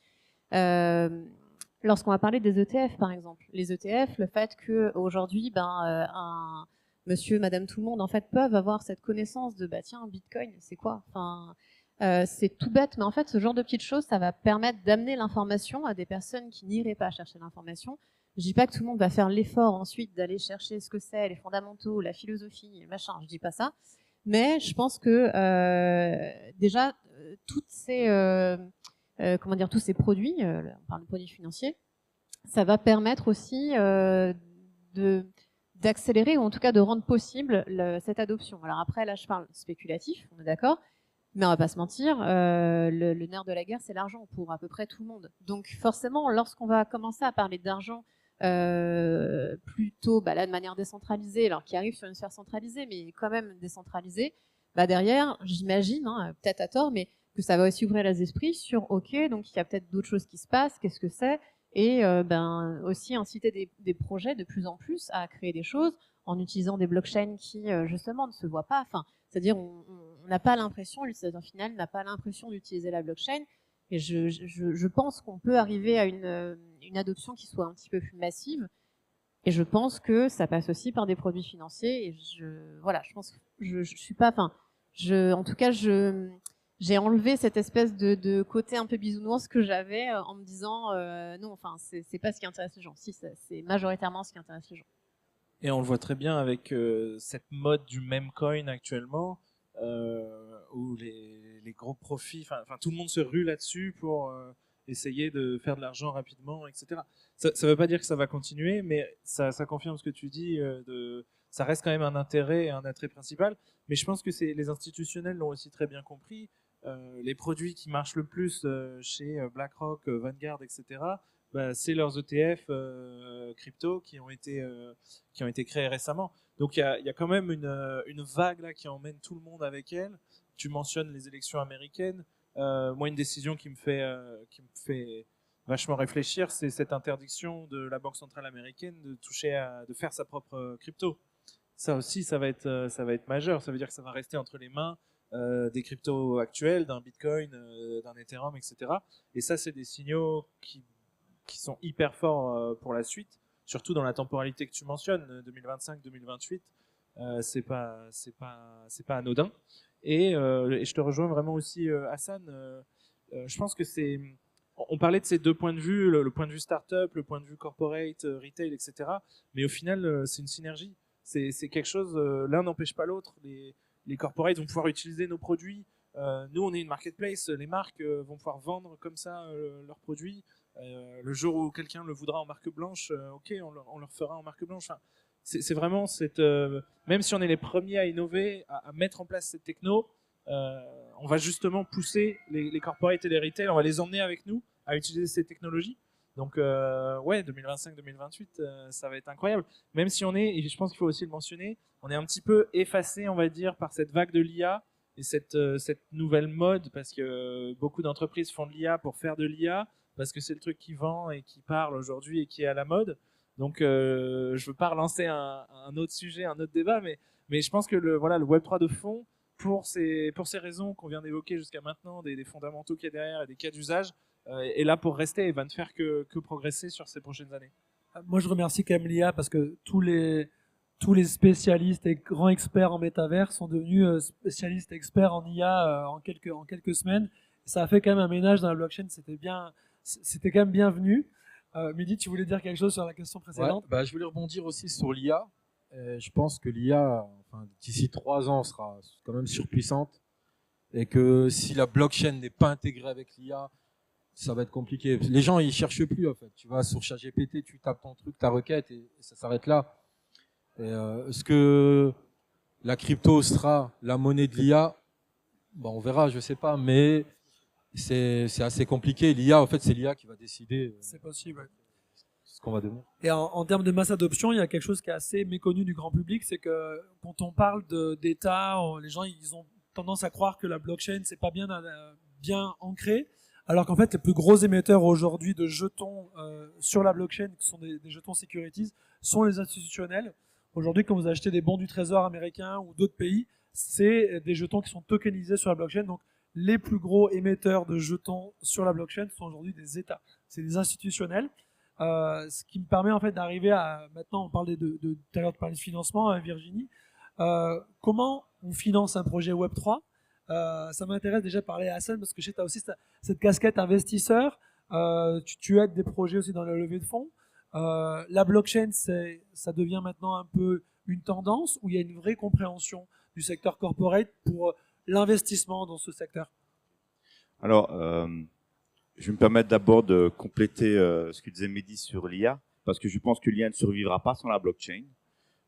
Lorsqu'on va parler des ETF, par exemple, les ETF, le fait que aujourd'hui, un monsieur, madame, tout le monde, en fait, peuvent avoir cette connaissance de, tiens, Bitcoin, c'est quoi? Enfin, c'est tout bête, mais en fait, ce genre de petites choses, ça va permettre d'amener l'information à des personnes qui n'iraient pas chercher l'information. Je dis pas que tout le monde va faire l'effort ensuite d'aller chercher ce que c'est, les fondamentaux, la philosophie, machin. Je dis pas ça, mais je pense que déjà toutes ces tous ces produits, on parle de produits financiers, ça va permettre aussi d'accélérer ou en tout cas de rendre possible cette adoption. Alors après, là, je parle spéculatif, on est d'accord, mais on va pas se mentir, le nerf de la guerre, c'est l'argent pour à peu près tout le monde. Donc forcément, lorsqu'on va commencer à parler d'argent plutôt là, de manière décentralisée, alors qui arrive sur une sphère centralisée, mais quand même décentralisée, derrière, j'imagine, peut-être à tort, mais que ça va aussi ouvrir les esprits sur OK, donc il y a peut-être d'autres choses qui se passent, qu'est-ce que c'est, et aussi inciter des projets de plus en plus à créer des choses en utilisant des blockchains qui justement ne se voient pas. Enfin, c'est-à-dire on n'a pas l'impression, l'utilisateur final n'a pas l'impression d'utiliser la blockchain. Et je pense qu'on peut arriver à une adoption qui soit un petit peu plus massive. Et je pense que ça passe aussi par des produits financiers. Et je pense que je suis pas, en tout cas, j'ai enlevé cette espèce de côté un peu bisounours que j'avais en me disant non, c'est pas ce qui intéresse les gens. Si, c'est majoritairement ce qui intéresse les gens. Et on le voit très bien avec cette mode du meme coin actuellement, où les gros profits, enfin tout le monde se rue là-dessus pour essayer de faire de l'argent rapidement, etc. Ça veut pas dire que ça va continuer, mais ça confirme ce que tu dis. Ça reste quand même un intérêt et un attrait principal. Mais je pense que les institutionnels l'ont aussi très bien compris. les produits qui marchent le plus chez BlackRock, Vanguard, etc., bah, c'est leurs ETF crypto qui ont été créés récemment. Donc il y a quand même une vague là qui emmène tout le monde avec elle. Tu mentionnes les élections américaines. Moi, une décision qui me fait vachement réfléchir, c'est cette interdiction de la Banque centrale américaine de faire sa propre crypto. Ça aussi, ça va être majeur. Ça veut dire que ça va rester entre les mains des cryptos actuels, d'un Bitcoin, d'un Ethereum, etc. Et ça, c'est des signaux qui sont hyper forts pour la suite, surtout dans la temporalité que tu mentionnes, 2025-2028. C'est pas anodin. Et je te rejoins vraiment aussi, Hassan. Je pense que on parlait de ces deux points de vue, le point de vue startup, le point de vue corporate, retail, etc. Mais au final, c'est une synergie. C'est quelque chose, l'un n'empêche pas l'autre. Les corporates vont pouvoir utiliser nos produits. Nous, on est une marketplace. Les marques vont pouvoir vendre comme ça leurs produits. Le jour où quelqu'un le voudra en marque blanche, ok, on leur fera en marque blanche. Enfin, c'est vraiment même si on est les premiers à innover, à mettre en place cette techno, on va justement pousser les corporates et les retail, on va les emmener avec nous à utiliser ces technologies. Donc, ouais, 2025-2028, ça va être incroyable. Même si et je pense qu'il faut aussi le mentionner, on est un petit peu effacé, on va dire, par cette vague de l'IA et cette nouvelle mode, parce que beaucoup d'entreprises font de l'IA pour faire de l'IA, parce que c'est le truc qui vend et qui parle aujourd'hui et qui est à la mode. Donc, je veux pas relancer un autre sujet, un autre débat, mais je pense que le Web3 de fond, pour ces raisons qu'on vient d'évoquer jusqu'à maintenant, des fondamentaux qu'il y a derrière et des cas d'usage, est là pour rester et va ne faire que progresser sur ces prochaines années. Moi, je remercie quand même l'IA parce que tous les spécialistes et grands experts en métavers sont devenus spécialistes experts en IA en quelques semaines. Ça a fait quand même un ménage dans la blockchain. C'était quand même bienvenu. Mehdi, tu voulais dire quelque chose sur la question précédente? Ouais, je voulais rebondir aussi sur l'IA. Je pense que l'IA, d'ici 3 ans, sera quand même surpuissante. Et que si la blockchain n'est pas intégrée avec l'IA, ça va être compliqué. Les gens, ils cherchent plus, en fait. Tu vas sur ChatGPT, tu tapes ton truc, ta requête, et ça s'arrête là. Est-ce que la crypto sera la monnaie de l'IA? On verra, je sais pas, mais c'est assez compliqué. L'IA, en fait, c'est l'IA qui va décider. C'est possible, ouais. Ce qu'on va devenir. Et en termes de masse d'adoption, il y a quelque chose qui est assez méconnu du grand public, c'est que quand on parle d'État, les gens ils ont tendance à croire que la blockchain c'est pas bien ancré, alors qu'en fait les plus gros émetteurs aujourd'hui de jetons sur la blockchain, qui sont des jetons securities, sont les institutionnels. Aujourd'hui, quand vous achetez des bons du Trésor américain ou d'autres pays, c'est des jetons qui sont tokenisés sur la blockchain. Donc les plus gros émetteurs de jetons sur la blockchain sont aujourd'hui des États, c'est des institutionnels. Ce qui me permet en fait d'arriver à, maintenant on parlait tout à l'heure de parler de financement, Virginie, comment on finance un projet Web3. Ça m'intéresse déjà de parler à Hassan parce que je sais que tu as aussi cette casquette investisseur, tu aides des projets aussi dans la levée de fonds. La blockchain, ça devient maintenant un peu une tendance où il y a une vraie compréhension du secteur corporate pour l'investissement dans ce secteur. Alors, je vais me permettre d'abord de compléter ce que disait Mehdi sur l'IA, parce que je pense que l'IA ne survivra pas sans la blockchain,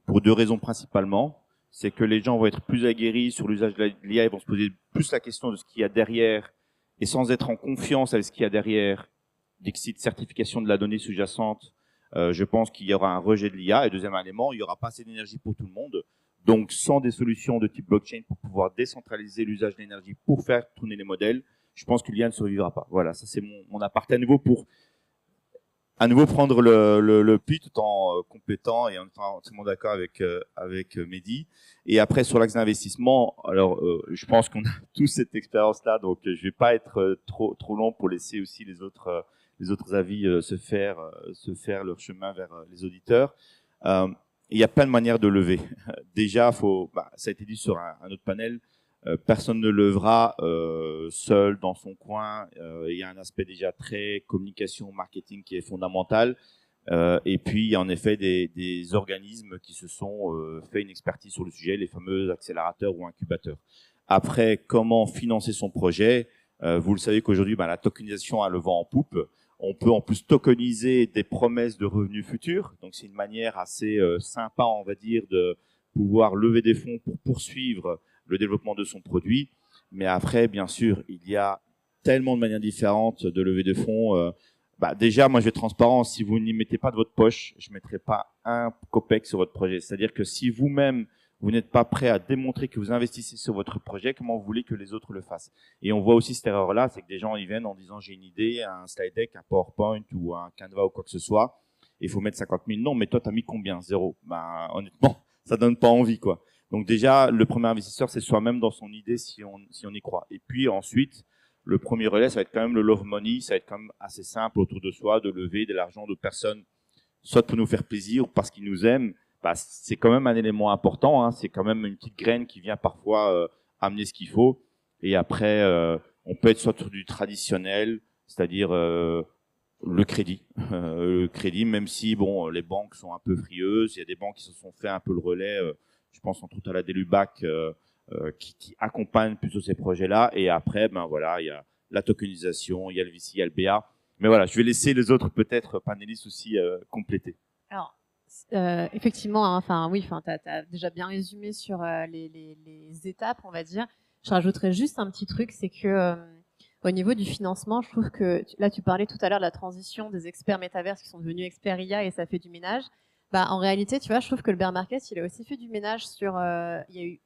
pour 2 raisons principalement. C'est que les gens vont être plus aguerris sur l'usage de l'IA, ils vont se poser plus la question de ce qu'il y a derrière, et sans être en confiance avec ce qu'il y a derrière, dixit certification de la donnée sous-jacente, je pense qu'il y aura un rejet de l'IA. Et deuxième élément, il n'y aura pas assez d'énergie pour tout le monde. Donc, sans des solutions de type blockchain pour pouvoir décentraliser l'usage de l'énergie pour faire tourner les modèles, je pense que l'IA ne survivra pas. Voilà, ça c'est mon aparté à nouveau pour prendre le pli tout en complétant et en étant entièrement d'accord avec Mehdi. Et après sur l'axe d'investissement, alors je pense qu'on a tous cette expérience-là, donc je vais pas être trop long pour laisser aussi les autres avis se faire leur chemin vers les auditeurs. Il y a plein de manières de lever. Déjà, ça a été dit sur un autre panel. Personne ne levera seul dans son coin. Il y a un aspect déjà très communication, marketing qui est fondamental. Et puis, il y a en effet des organismes qui se sont fait une expertise sur le sujet, les fameux accélérateurs ou incubateurs. Après, comment financer son projet? Vous le savez qu'aujourd'hui, la tokenisation a le vent en poupe. On peut en plus tokeniser des promesses de revenus futurs. Donc, c'est une manière assez sympa, on va dire, de pouvoir lever des fonds pour poursuivre le développement de son produit. Mais après, bien sûr, il y a tellement de manières différentes de lever de fonds. Déjà, moi, je vais être transparent. Si vous n'y mettez pas de votre poche, je ne mettrai pas un copec sur votre projet. C'est-à-dire que si vous-même, vous n'êtes pas prêt à démontrer que vous investissez sur votre projet, comment vous voulez que les autres le fassent? Et on voit aussi cette erreur-là, c'est que des gens, ils viennent en disant j'ai une idée, un slide deck, un PowerPoint ou un Canva ou quoi que ce soit. Il faut mettre 50 000. Non, mais toi, tu as mis combien? 0. Honnêtement, ça donne pas envie, quoi. Donc déjà, le premier investisseur, c'est soi-même dans son idée si on y croit. Et puis ensuite, le premier relais, ça va être quand même le love money. Ça va être quand même assez simple autour de soi de lever de l'argent de personnes, soit pour nous faire plaisir ou parce qu'ils nous aiment. C'est quand même un élément important. Hein. C'est quand même une petite graine qui vient parfois amener ce qu'il faut. Et après, on peut être soit sur du traditionnel, c'est-à-dire le crédit. Le crédit, même si bon, les banques sont un peu frieuses. Il y a des banques qui se sont fait un peu le relais. Je pense entre autres à la Delubac qui accompagne plutôt ces projets-là. Et après, voilà, il y a la tokenisation, il y a le VC, il y a le BA. Mais voilà, je vais laisser les autres peut-être panélistes aussi compléter. Alors, effectivement, hein, t'as déjà bien résumé sur les étapes, on va dire. Je rajouterais juste un petit truc, c'est que au niveau du financement, je trouve que là, tu parlais tout à l'heure de la transition des experts métaverse qui sont devenus experts IA et ça fait du ménage. En réalité, tu vois, je trouve que le bear market, il a aussi fait du ménage sur. Il y a eu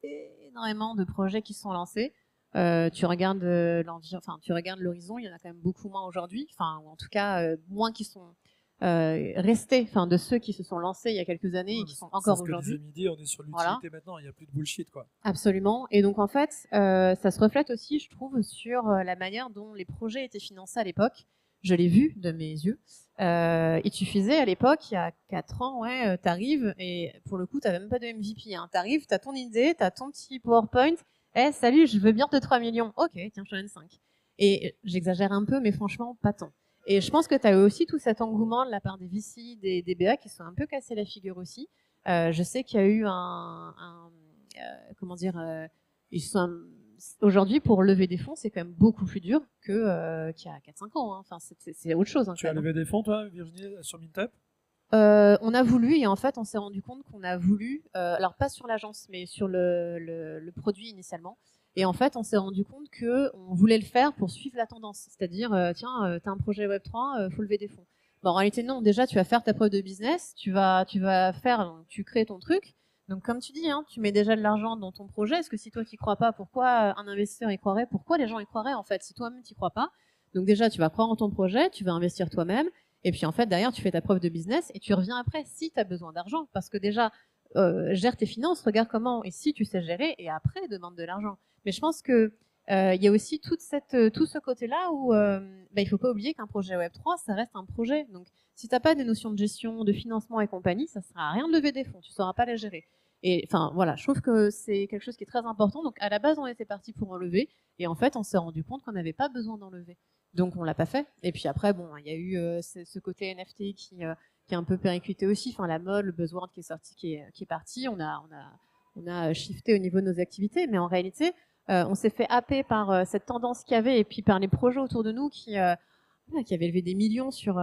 énormément de projets qui sont lancés. Tu regardes l'horizon, il y en a quand même beaucoup moins aujourd'hui. Ou en tout cas, moins qui sont restés. De ceux qui se sont lancés il y a quelques années et qui sont encore aujourd'hui. Midi, on est sur l'utilité maintenant. Il n'y a plus de bullshit, quoi. Absolument. Et donc en fait, ça se reflète aussi, je trouve, sur la manière dont les projets étaient financés à l'époque. Je l'ai vu de mes yeux. Il suffisait à l'époque, il y a 4 ans, t'arrives et pour le coup, t'avais même pas de MVP. Hein. T'arrives, t'as ton idée, t'as ton petit PowerPoint. Salut, je veux bien te 3 millions. Ok, tiens, je te donne 5. Et j'exagère un peu, mais franchement, pas tant. Et je pense que t'as eu aussi tout cet engouement de la part des VC, des BA qui sont un peu cassés la figure aussi. Je sais qu'il y a eu aujourd'hui, pour lever des fonds, c'est quand même beaucoup plus dur qu'il y a 4-5 ans. Hein. Enfin, c'est autre chose. Hein, tu as levé des fonds, toi, Virginie, sur Mintup? On a voulu, et en fait, on s'est rendu compte qu'on a voulu, alors pas sur l'agence, mais sur le produit initialement. Et en fait, on s'est rendu compte qu'on voulait le faire pour suivre la tendance. C'est-à-dire, tiens, tu as un projet Web3, faut lever des fonds. En réalité, non. Déjà, tu vas faire ta preuve de business, tu crées ton truc. Donc, comme tu dis, hein, tu mets déjà de l'argent dans ton projet. Est-ce que si toi, tu n'y crois pas, pourquoi un investisseur y croirait? Pourquoi les gens y croiraient, en fait, si toi-même, tu n'y crois pas? Donc, déjà, tu vas croire en ton projet, tu vas investir toi-même. Et puis, en fait, derrière, tu fais ta preuve de business et tu reviens après si tu as besoin d'argent. Parce que déjà, gère tes finances, regarde comment et si tu sais gérer, et après, demande de l'argent. Mais je pense que il y a aussi tout ce côté-là où il faut pas oublier qu'un projet Web3, ça reste un projet. Donc, si tu n'as pas des notions de gestion, de financement et compagnie, ça ne sert à rien de lever des fonds. Tu ne sauras pas les gérer. Et enfin, voilà, je trouve que c'est quelque chose qui est très important. Donc, à la base, on était parti pour en lever. Et en fait, on s'est rendu compte qu'on n'avait pas besoin d'en lever. Donc, on l'a pas fait. Et puis après, bon, il y a eu ce côté NFT qui est un peu périclité aussi. Enfin, la mode, le buzzword qui est sorti, qui est parti. On a shifté au niveau de nos activités. Mais en réalité, on s'est fait happer par cette tendance qu'il y avait et puis par les projets autour de nous qui avaient levé des millions sur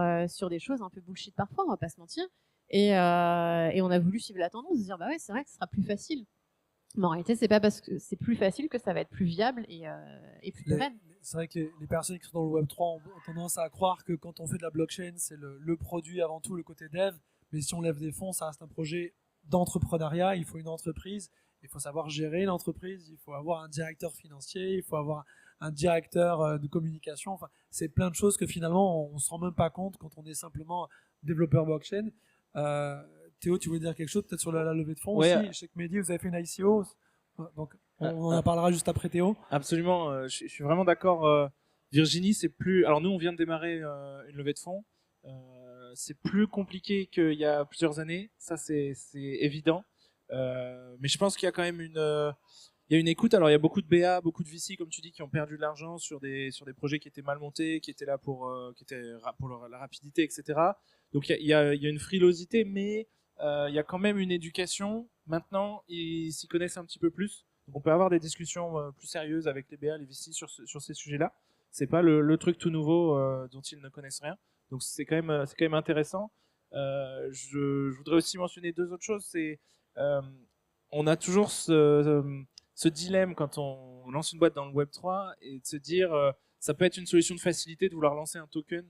des choses un peu bullshit parfois, on va pas se mentir. Et on a voulu suivre la tendance, se dire bah ouais, c'est vrai que ce sera plus facile. Mais en réalité, c'est pas parce que c'est plus facile que ça va être plus viable et plus pérenne. C'est vrai que les personnes qui sont dans le Web3 ont tendance à croire que quand on fait de la blockchain, c'est le produit avant tout, le côté dev. Mais si on lève des fonds, ça reste un projet d'entrepreneuriat. Il faut une entreprise, il faut savoir gérer l'entreprise, il faut avoir un directeur financier, il faut avoir un directeur de communication. Enfin, c'est plein de choses que finalement, on se rend même pas compte quand on est simplement développeur blockchain. Théo, tu voulais dire quelque chose peut-être sur la levée de fonds aussi? Je sais que Mehdi, vous avez fait une ICO, donc on en parlera juste après Théo. Absolument, je suis vraiment d'accord. Virginie, c'est plus. Alors nous, on vient de démarrer une levée de fonds. C'est plus compliqué qu'il y a plusieurs années, ça c'est évident. Mais je pense qu'il y a quand même il y a une écoute. Alors il y a beaucoup de BA, beaucoup de VC, comme tu dis, qui ont perdu de l'argent sur des projets qui étaient mal montés, qui étaient là pour la rapidité, etc. Donc il y a une frilosité, mais il y a quand même une éducation. Maintenant, ils s'y connaissent un petit peu plus. Donc on peut avoir des discussions plus sérieuses avec les BA, les VC sur ces sujets-là. C'est pas le truc tout nouveau dont ils ne connaissent rien. Donc c'est quand même intéressant. Je voudrais aussi mentionner 2 autres choses. C'est on a toujours ce dilemme quand on lance une boîte dans le Web3 et de se dire, ça peut être une solution de facilité de vouloir lancer un token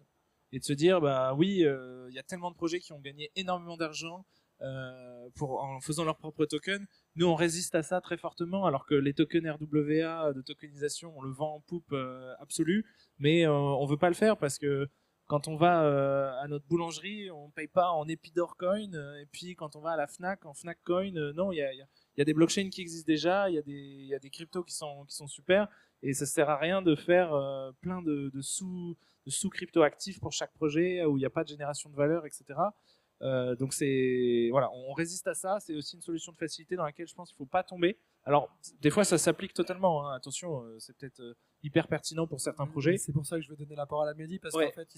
et de se dire, bah oui, il y a tellement de projets qui ont gagné énormément d'argent en faisant leur propre token. Nous, on résiste à ça très fortement, alors que les tokens RWA de tokenisation, on le vend en poupe absolue, mais on veut pas le faire parce que quand on va à notre boulangerie, on paye pas en Epidor Coin, et puis quand on va à la Fnac, en Fnac Coin, non, il y a des blockchains qui existent déjà, il y a des cryptos qui sont super, et ça sert à rien de faire plein de sous crypto actifs pour chaque projet où il n'y a pas de génération de valeur, etc. Donc voilà, on résiste à ça. C'est aussi une solution de facilité dans laquelle je pense qu'il faut pas tomber. Alors des fois ça s'applique totalement, hein. Attention, c'est peut-être hyper pertinent pour certains projets. C'est pour ça que je vais donner la parole à Mehdi, parce Ouais. qu'en fait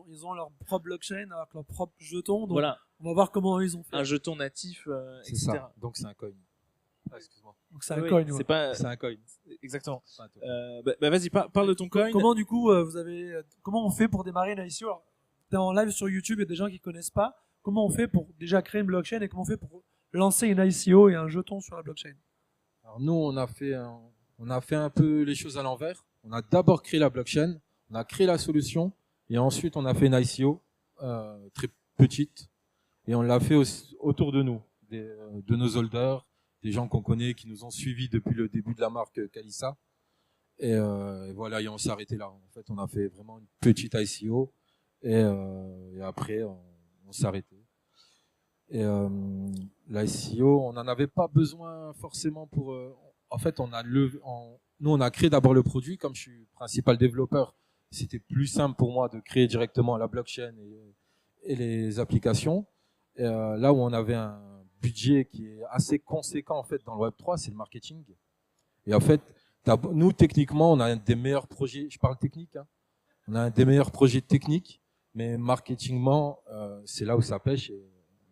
ils ont leur propre blockchain avec leur propre jeton, donc Voilà, on va voir comment ils ont fait. un jeton natif, C'est etc. ça. Donc c'est un coin. Ah, excuse-moi. Donc c'est un Oui, coin. c'est ouais. pas C'est un coin. exactement. C'est pas un token. Bah, vas-y, parle de ton coin. Comment du coup comment on fait pour démarrer une ICO? Alors, t'es en live sur YouTube, il y a des gens qui connaissent pas. Comment on fait pour déjà créer une blockchain et comment on fait pour lancer une ICO et un jeton sur la blockchain? Alors nous, on a fait un peu les choses à l'envers. On a d'abord créé la blockchain, on a créé la solution, et ensuite on a fait une ICO très petite, et on l'a fait autour de nous, de nos holders, des gens qu'on connaît, qui nous ont suivis depuis le début de la marque Calissa. Et voilà, et on s'est arrêté là. En fait, on a fait vraiment une petite ICO, et après on s'est arrêté. Et l'ICO, on n'en avait pas besoin forcément pour. En fait, nous, on a créé d'abord le produit. Comme je suis principal développeur, c'était plus simple pour moi de créer directement la blockchain et les applications. Et là où on avait un budget qui est assez conséquent en fait dans le Web3, c'est le marketing. Et en fait, nous techniquement, on a un des meilleurs projets. Je parle technique. Hein, on a un des meilleurs projets techniques, mais marketingement, c'est là où ça pêche. Et,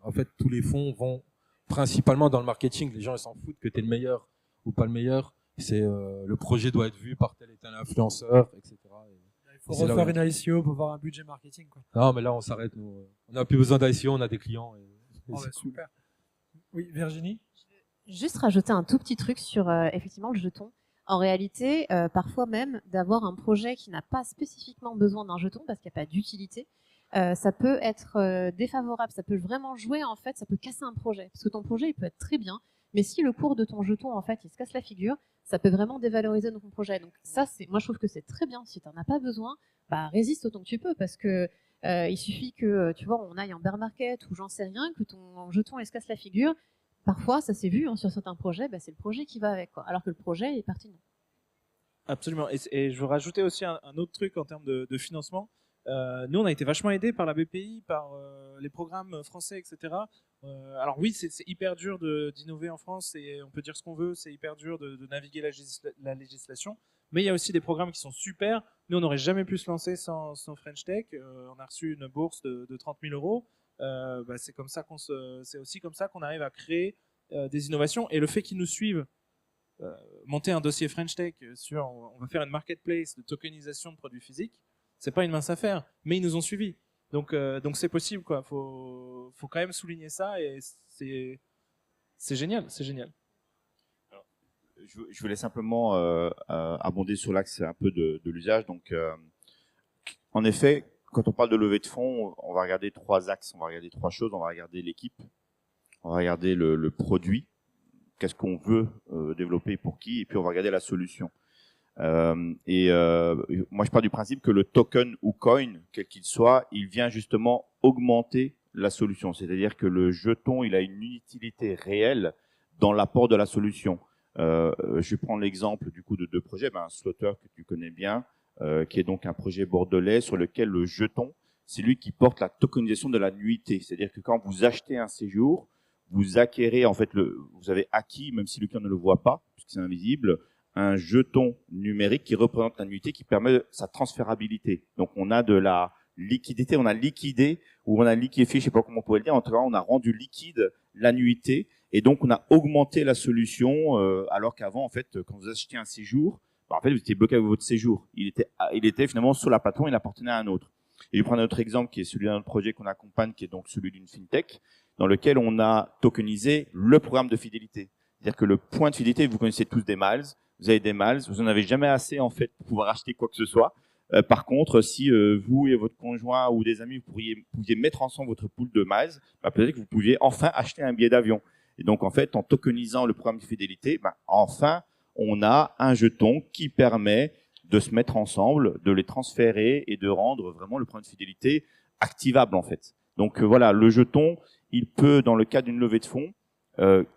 en fait, tous les fonds vont principalement dans le marketing. Les gens ils s'en foutent que tu es le meilleur ou pas le meilleur. C'est le projet doit être vu par tel et tel influenceur, etc. Il faut C'est là refaire où- une ICO pour avoir un budget marketing, quoi. Non, mais là on s'arrête. Nous, on n'a plus besoin d'ICO, on a des clients. Et Oh, bah, c'est cool. super. Oui, Virginie. Juste rajouter un tout petit truc sur effectivement le jeton. En réalité, parfois même d'avoir un projet qui n'a pas spécifiquement besoin d'un jeton parce qu'il n'y a pas d'utilité, ça peut être défavorable, ça peut vraiment jouer en fait, ça peut casser un projet. Parce que ton projet il peut être très bien, mais si le cours de ton jeton en fait il se casse la figure, ça peut vraiment dévaloriser ton projet. Donc ça, moi je trouve que c'est très bien. Si tu n'en as pas besoin, bah résiste autant que tu peux parce que il suffit que tu vois on aille en bear market ou j'en sais rien, que ton jeton il se casse la figure. Parfois, ça s'est vu hein, sur certains projets, bah, c'est le projet qui va avec, quoi. Alors que le projet est parti non. Absolument. Et je veux rajouter aussi un autre truc en termes de financement. Nous, on a été vachement aidés par la BPI, par les programmes français, etc. Alors oui, c'est hyper dur d'innover en France et on peut dire ce qu'on veut, c'est hyper dur de naviguer la législation. Mais il y a aussi des programmes qui sont super. Nous, on n'aurait jamais pu se lancer sans French Tech. On a reçu une bourse de 30 000 euros. Bah, c'est aussi comme ça qu'on arrive à créer des innovations. Et le fait qu'ils nous suivent, monter un dossier French Tech sur, on va faire une marketplace de tokenisation de produits physiques, c'est pas une mince affaire, mais ils nous ont suivis. Donc c'est possible, quoi. Faut quand même souligner ça et c'est génial, c'est génial. Je voulais simplement abonder sur l'axe un peu de l'usage. Donc, en effet, quand on parle de levée de fonds, on va regarder trois axes, on va regarder trois choses. On va regarder l'équipe, on va regarder le produit, qu'est-ce qu'on veut développer pour qui, et puis on va regarder la solution. Moi, je pars du principe que le token ou coin, quel qu'il soit, il vient justement augmenter la solution. C'est-à-dire que le jeton, il a une utilité réelle dans l'apport de la solution. Je prends l'exemple du coup de deux projets, Slaughter que tu connais bien, qui est donc un projet bordelais sur lequel le jeton, c'est lui qui porte la tokenisation de la nuitée. C'est-à-dire que quand vous achetez un séjour, vous acquérez en fait vous avez acquis, même si le client ne le voit pas, puisque c'est invisible, un jeton numérique qui représente la nuitée, qui permet sa transférabilité. Donc on a de la liquidité, on a liquidé ou on a liquéfié, je sais pas comment on pourrait le dire. En tout cas, on a rendu liquide la nuitée. Et donc, on a augmenté la solution, alors qu'avant, en fait, quand vous achetiez un séjour, en fait, vous étiez bloqué avec votre séjour. Il était finalement sur la plateforme, il appartenait à un autre. Et je prends un autre exemple qui est celui d'un autre projet qu'on accompagne, qui est donc celui d'une fintech, dans lequel on a tokenisé le programme de fidélité. C'est-à-dire que le point de fidélité, vous connaissez tous des miles, vous avez des miles, vous en avez jamais assez en fait pour pouvoir acheter quoi que ce soit. Par contre, si vous et votre conjoint ou des amis, vous pouviez mettre ensemble votre pool de miles, peut-être que vous pouviez enfin acheter un billet d'avion. Et donc, en fait, en tokenisant le programme de fidélité, enfin, on a un jeton qui permet de se mettre ensemble, de les transférer et de rendre vraiment le programme de fidélité activable, en fait. Donc, voilà, le jeton, il peut, dans le cas d'une levée de fonds,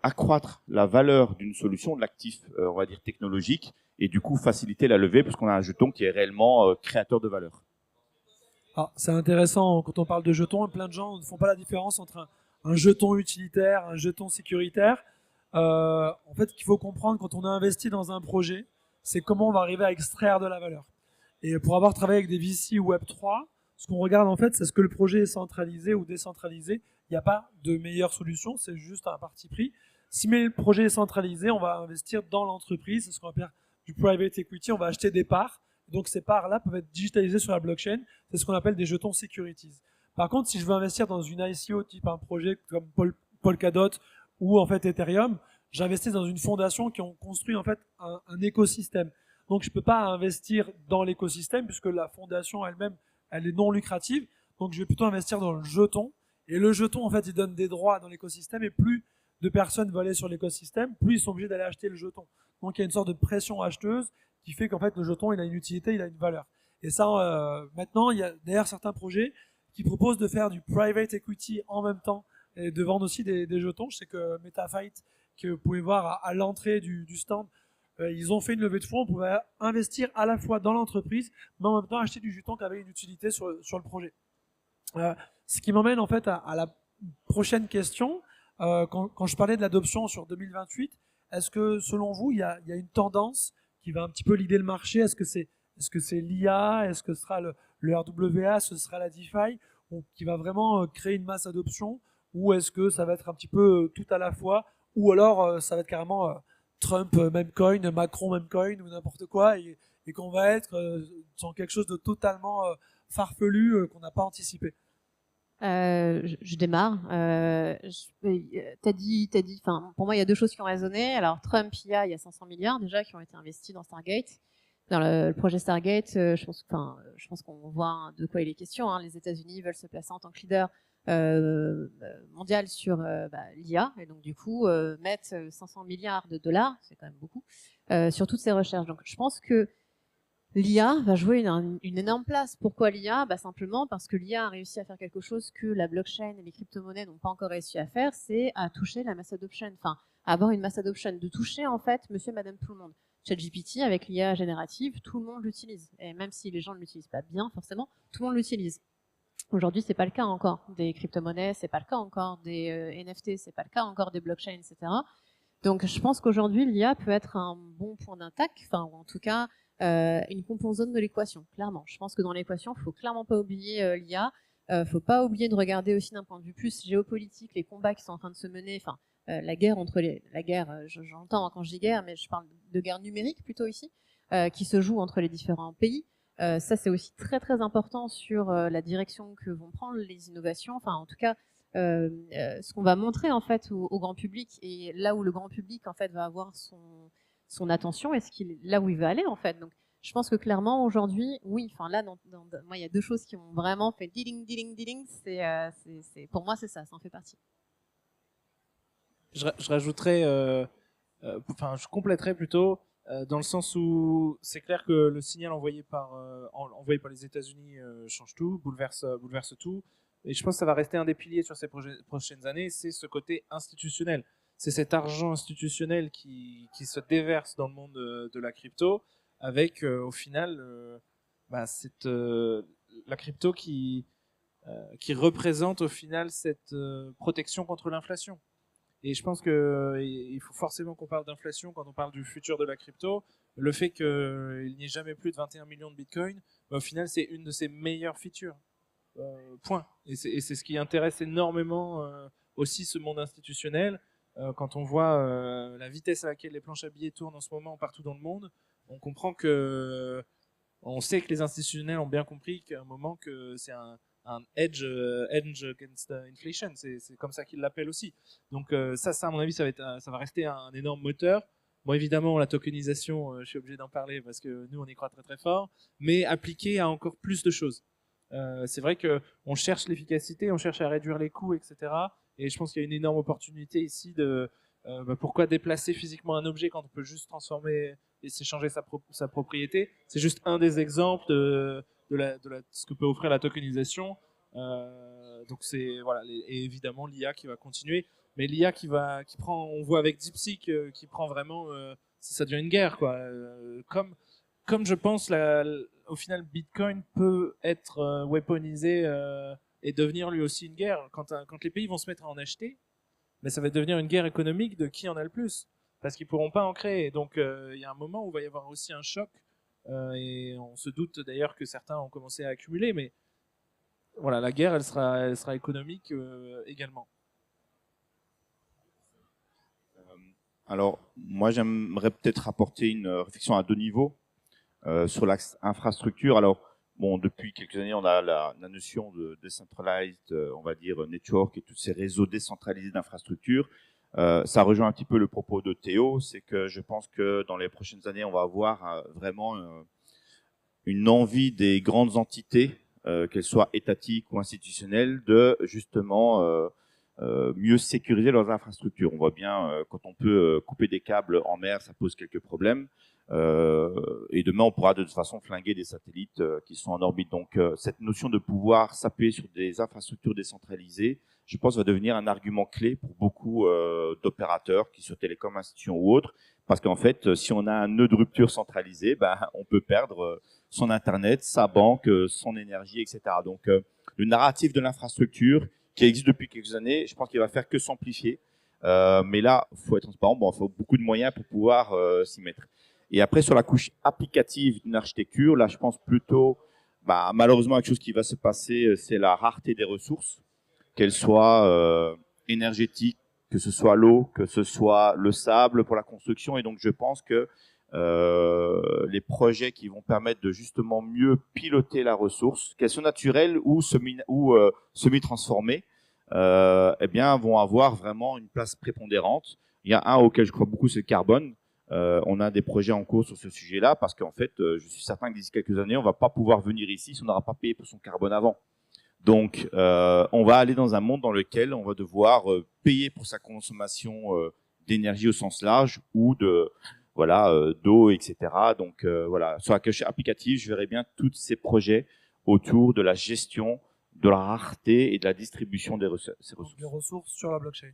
accroître la valeur d'une solution, de l'actif, on va dire, technologique, et du coup faciliter la levée parce qu'on a un jeton qui est réellement créateur de valeur. Alors, c'est intéressant quand on parle de jetons, plein de gens ne font pas la différence entre un jeton utilitaire, un jeton sécuritaire. En fait, ce qu'il faut comprendre quand on a investi dans un projet, c'est comment on va arriver à extraire de la valeur. Et pour avoir travaillé avec des VC Web3, ce qu'on regarde en fait, c'est ce que le projet est centralisé ou décentralisé. Il n'y a pas de meilleure solution, c'est juste un parti pris. Si le projet est centralisé, on va investir dans l'entreprise, c'est ce qu'on appelle du private equity, on va acheter des parts. Donc ces parts-là peuvent être digitalisées sur la blockchain, c'est ce qu'on appelle des jetons securities. Par contre, si je veux investir dans une ICO type un projet comme Polkadot ou en fait Ethereum, j'investis dans une fondation qui ont construit en fait un écosystème. Donc je peux pas investir dans l'écosystème puisque la fondation elle-même, elle est non lucrative. Donc je vais plutôt investir dans le jeton. Et le jeton, en fait, il donne des droits dans l'écosystème et plus de personnes veulent aller sur l'écosystème, plus ils sont obligés d'aller acheter le jeton. Donc il y a une sorte de pression acheteuse qui fait qu'en fait le jeton il a une utilité, il a une valeur. Et ça, maintenant, il y a d'ailleurs certains projets qui proposent de faire du private equity en même temps et de vendre aussi des jetons. Je sais que MetaFight, que vous pouvez voir à l'entrée du stand, ils ont fait une levée de fonds, on pouvait investir à la fois dans l'entreprise, mais en même temps acheter du jeton qui avait une utilité sur le projet. Ce qui m'emmène en fait à la prochaine question. Quand je parlais de l'adoption sur 2028, est-ce que selon vous, il y a une tendance qui va un petit peu leader le marché? Est-ce que c'est l'IA? Est-ce que ce sera le RWA? Ce sera la DeFi qui va vraiment créer une masse d'adoption? Ou est-ce que ça va être un petit peu tout à la fois? Ou alors ça va être carrément Trump même coin, Macron même coin ou n'importe quoi et qu'on va être dans quelque chose de totalement farfelu qu'on n'a pas anticipé? Je démarre. T'as dit, enfin, pour moi, il y a deux choses qui ont résonné. Alors, Trump, il y a 500 milliards déjà qui ont été investis dans Stargate. Dans le projet Stargate, je pense qu'on voit de quoi il est question. Hein. Les États-Unis veulent se placer en tant que leader mondial sur l'IA, et donc du coup mettre 500 milliards de dollars, c'est quand même beaucoup, sur toutes ces recherches. Donc, je pense que l'IA va jouer une énorme place. Pourquoi l'IA? Simplement parce que l'IA a réussi à faire quelque chose que la blockchain et les crypto-monnaies n'ont pas encore réussi à faire, c'est à toucher la mass adoption, enfin, à avoir une mass adoption, de toucher en fait monsieur, madame, tout le monde. ChatGPT, avec l'IA générative, tout le monde l'utilise. Et même si les gens ne l'utilisent pas bien, forcément, tout le monde l'utilise. Aujourd'hui, c'est pas le cas encore des crypto-monnaies, c'est pas le cas encore des NFT, c'est pas le cas encore des blockchains, etc. Donc, je pense qu'aujourd'hui, l'IA peut être un bon point d'attaque, enfin, ou en tout cas, une composante de l'équation, clairement. Je pense que dans l'équation, il faut clairement pas oublier l'IA. Faut pas oublier de regarder aussi d'un point de vue plus géopolitique les combats qui sont en train de se mener. Enfin, la guerre j'entends quand je dis guerre, mais je parle de guerre numérique plutôt ici, qui se joue entre les différents pays. Ça, c'est aussi très très important sur la direction que vont prendre les innovations. Enfin, en tout cas, ce qu'on va montrer en fait au grand public et là où le grand public en fait va avoir son attention et là où il veut aller en fait. Donc, je pense que clairement aujourd'hui, oui. Enfin là, moi, il y a deux choses qui ont vraiment fait dealing. C'est pour moi, c'est ça en fait partie. Je rajouterais, je compléterais plutôt dans le sens où c'est clair que le signal envoyé par les États-Unis change tout, bouleverse tout. Et je pense que ça va rester un des piliers sur ces prochaines années, c'est ce côté institutionnel. C'est cet argent institutionnel qui se déverse dans le monde de la crypto, avec au final la crypto qui représente au final cette protection contre l'inflation. Et je pense qu'il faut forcément qu'on parle d'inflation quand on parle du futur de la crypto. Le fait qu'il n'y ait jamais plus de 21 millions de bitcoins, au final, c'est une de ses meilleures features. Point. Et c'est ce qui intéresse énormément aussi ce monde institutionnel. Quand on voit la vitesse à laquelle les planches à billets tournent en ce moment partout dans le monde, on comprend on sait que les institutionnels ont bien compris qu'à un moment que c'est un un edge against inflation. C'est comme ça qu'ils l'appellent aussi. Donc ça, à mon avis, ça va rester un énorme moteur. Bon, évidemment, la tokenisation, je suis obligé d'en parler parce que nous, on y croit très très fort, mais appliqué à encore plus de choses. C'est vrai que on cherche l'efficacité, on cherche à réduire les coûts, etc. Et je pense qu'il y a une énorme opportunité ici de pourquoi déplacer physiquement un objet quand on peut juste transformer et s'échanger sa propriété. C'est juste un des exemples de ce que peut offrir la tokenisation. Donc c'est voilà, et évidemment l'IA qui va continuer. Mais l'IA qui prend, on voit avec DeepSeek qui prend vraiment, ça devient une guerre quoi. Comme je pense, au final, Bitcoin peut être weaponisé et devenir lui aussi une guerre. Quand les pays vont se mettre à en acheter, mais ça va devenir une guerre économique de qui en a le plus, parce qu'ils pourront pas en créer. Donc il y a un moment où il va y avoir aussi un choc, et on se doute d'ailleurs que certains ont commencé à accumuler, mais voilà, la guerre, elle sera économique également. Alors, moi, j'aimerais peut-être apporter une réflexion à deux niveaux sur l'axe infrastructure. Alors, bon, depuis quelques années, on a la notion de decentralized, on va dire, network et tous ces réseaux décentralisés d'infrastructures. Ça rejoint un petit peu le propos de Théo, c'est que je pense que dans les prochaines années, on va avoir vraiment une envie des grandes entités, qu'elles soient étatiques ou institutionnelles, de justement mieux sécuriser leurs infrastructures. On voit bien quand on peut couper des câbles en mer, ça pose quelques problèmes. Et demain, on pourra de toute façon flinguer des satellites qui sont en orbite. Donc, cette notion de pouvoir s'appuyer sur des infrastructures décentralisées, je pense, va devenir un argument clé pour beaucoup d'opérateurs, qui soient télécom, institutions ou autres, parce qu'en fait, si on a un nœud de rupture centralisé, on peut perdre son Internet, sa banque, son énergie, etc. Donc, le narratif de l'infrastructure, qui existe depuis quelques années, je pense qu'il va faire que s'amplifier. Mais là, faut être transparent, il faut beaucoup de moyens pour pouvoir s'y mettre. Et après, sur la couche applicative d'une architecture, là, je pense plutôt, malheureusement, quelque chose qui va se passer, c'est la rareté des ressources, qu'elles soient énergétiques, que ce soit l'eau, que ce soit le sable pour la construction. Et donc, je pense que les projets qui vont permettre de justement mieux piloter la ressource, qu'elle soit naturelle ou semi-transformée, vont avoir vraiment une place prépondérante. Il y a un auquel je crois beaucoup, c'est le carbone. On a des projets en cours sur ce sujet-là parce qu'en fait, je suis certain que d'ici quelques années, on va pas pouvoir venir ici si on n'aura pas payé pour son carbone avant. Donc, on va aller dans un monde dans lequel on va devoir payer pour sa consommation d'énergie au sens large ou d'eau, etc. Donc, sur la couche applicative, je verrai bien tous ces projets autour de la gestion de la rareté et de la distribution ces ressources. Donc, des ressources sur la blockchain.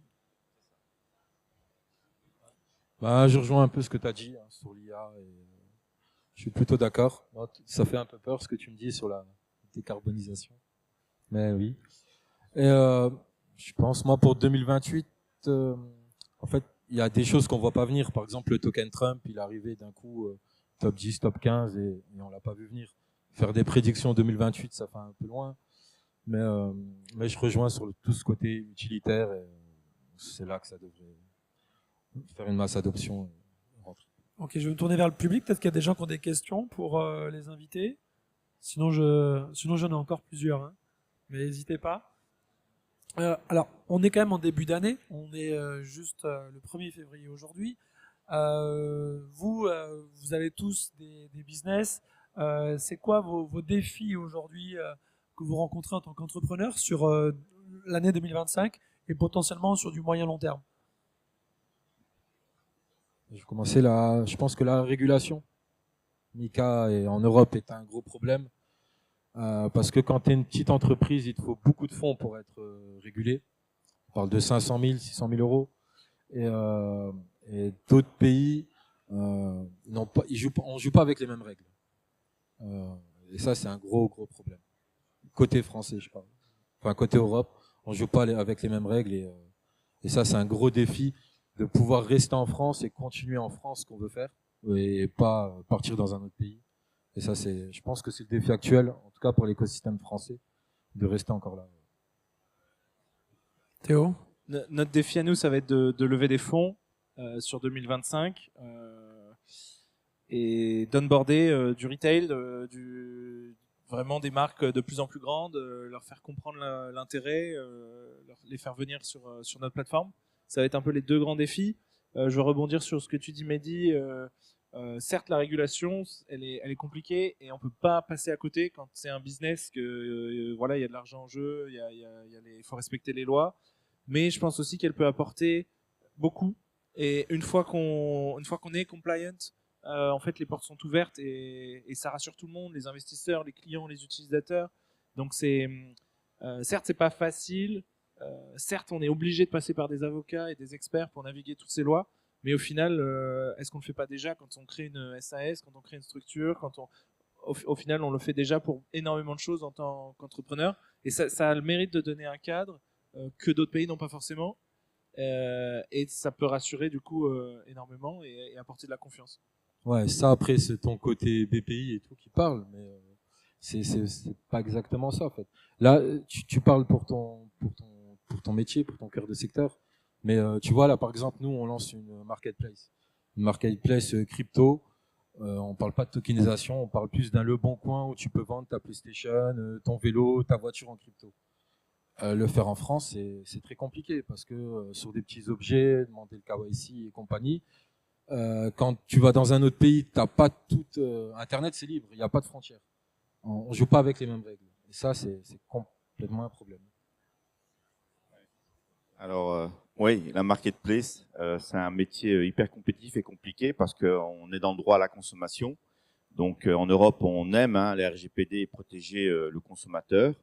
Je rejoins un peu ce que tu as dit sur l'IA. Je suis plutôt d'accord. Ça fait un peu peur ce que tu me dis sur la décarbonisation. Mais oui. Et je pense, moi, pour 2028, en fait, il y a des choses qu'on voit pas venir. Par exemple, le token Trump, il est arrivé d'un coup top 10, top 15 et on l'a pas vu venir. Faire des prédictions 2028, ça fait un peu loin. Mais je rejoins sur tout ce côté utilitaire et c'est là que ça devrait faire une masse d'adoption. Ok, je vais me tourner vers le public. Peut-être qu'il y a des gens qui ont des questions pour les invités. Sinon, j'en ai encore plusieurs. Hein. Mais n'hésitez pas. Alors, on est quand même en début d'année. On est juste le 1er février aujourd'hui. Vous avez tous des business. C'est quoi vos défis aujourd'hui que vous rencontrez en tant qu'entrepreneur sur l'année 2025 et potentiellement sur du moyen long terme? Je vais commencer là. Je pense que la régulation, MiCA en Europe est un gros problème parce que quand tu es une petite entreprise, il te faut beaucoup de fonds pour être régulé. On parle de 500 000, 600 000 euros. Et d'autres pays, on joue pas avec les mêmes règles. Et ça, c'est un gros problème. Côté français, je parle. Enfin, côté Europe, on joue pas avec les mêmes règles et ça, c'est un gros défi de pouvoir rester en France et continuer en France ce qu'on veut faire et pas partir dans un autre pays. Et ça, je pense que c'est le défi actuel, en tout cas pour l'écosystème français, de rester encore là. Théo? Notre défi à nous, ça va être de lever des fonds sur 2025 et d'onboarder du retail, vraiment des marques de plus en plus grandes, leur faire comprendre l'intérêt, les faire venir sur notre plateforme. Ça va être un peu les deux grands défis. Je veux rebondir sur ce que tu dis, Mehdi. Certes, la régulation, elle est compliquée et on peut pas passer à côté quand c'est un business que voilà, il y a de l'argent en jeu, il faut respecter les lois. Mais je pense aussi qu'elle peut apporter beaucoup. Et une fois qu'on est compliant, en fait, les portes sont ouvertes et ça rassure tout le monde, les investisseurs, les clients, les utilisateurs. Donc certes, c'est pas facile. Certes, on est obligé de passer par des avocats et des experts pour naviguer toutes ces lois. Mais au final, est-ce qu'on le fait pas déjà quand on crée une SAS, quand on crée une structure, au final, on le fait déjà pour énormément de choses en tant qu'entrepreneur. Et ça a le mérite de donner un cadre que d'autres pays n'ont pas forcément. Et ça peut rassurer du coup énormément et apporter de la confiance. Ouais, ça après c'est ton côté BPI et tout qui parle, mais c'est pas exactement ça en fait. Là, tu parles pour ton métier, pour ton cœur de secteur, mais tu vois là par exemple nous on lance une marketplace crypto. On parle pas de tokenisation, on parle plus d'un Le Bon Coin où tu peux vendre ta PlayStation, ton vélo, ta voiture en crypto. Le faire en France, c'est très compliqué parce que sur des petits objets, demander le KYC et compagnie, quand tu vas dans un autre pays, t'as pas tout. Internet, c'est libre, il n'y a pas de frontières. On joue pas avec les mêmes règles. Et ça, c'est complètement un problème. Alors, oui, la marketplace, c'est un métier hyper compétitif et compliqué parce qu'on est dans le droit à la consommation. Donc, en Europe, on aime les RGPD protéger le consommateur.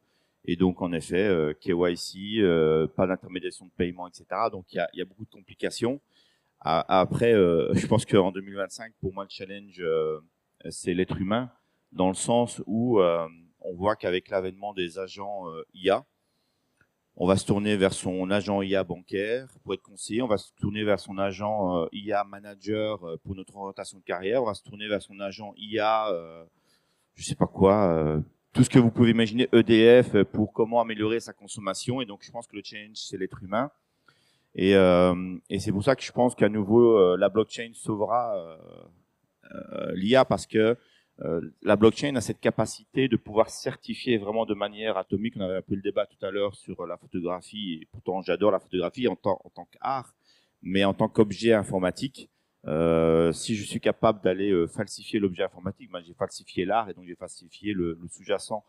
Et donc, en effet, KYC, pas d'intermédiation de paiement, etc. Donc, il y a beaucoup de complications. Après, je pense qu'en 2025, pour moi, le challenge, c'est l'être humain, dans le sens où on voit qu'avec l'avènement des agents IA, on va se tourner vers son agent IA bancaire pour être conseiller, on va se tourner vers son agent IA manager pour notre orientation de carrière, on va se tourner vers son agent IA, je sais pas quoi, tout ce que vous pouvez imaginer, EDF, pour comment améliorer sa consommation. Et donc, je pense que le challenge, c'est l'être humain. Et c'est pour ça que je pense qu'à nouveau, la blockchain sauvera l'IA parce que la blockchain a cette capacité de pouvoir certifier vraiment de manière atomique. On avait un peu le débat tout à l'heure sur la photographie. Et pourtant, j'adore la photographie en tant qu'art, mais en tant qu'objet informatique. Si je suis capable d'aller falsifier l'objet informatique, ben, j'ai falsifié l'art et donc j'ai falsifié le sous-jacent.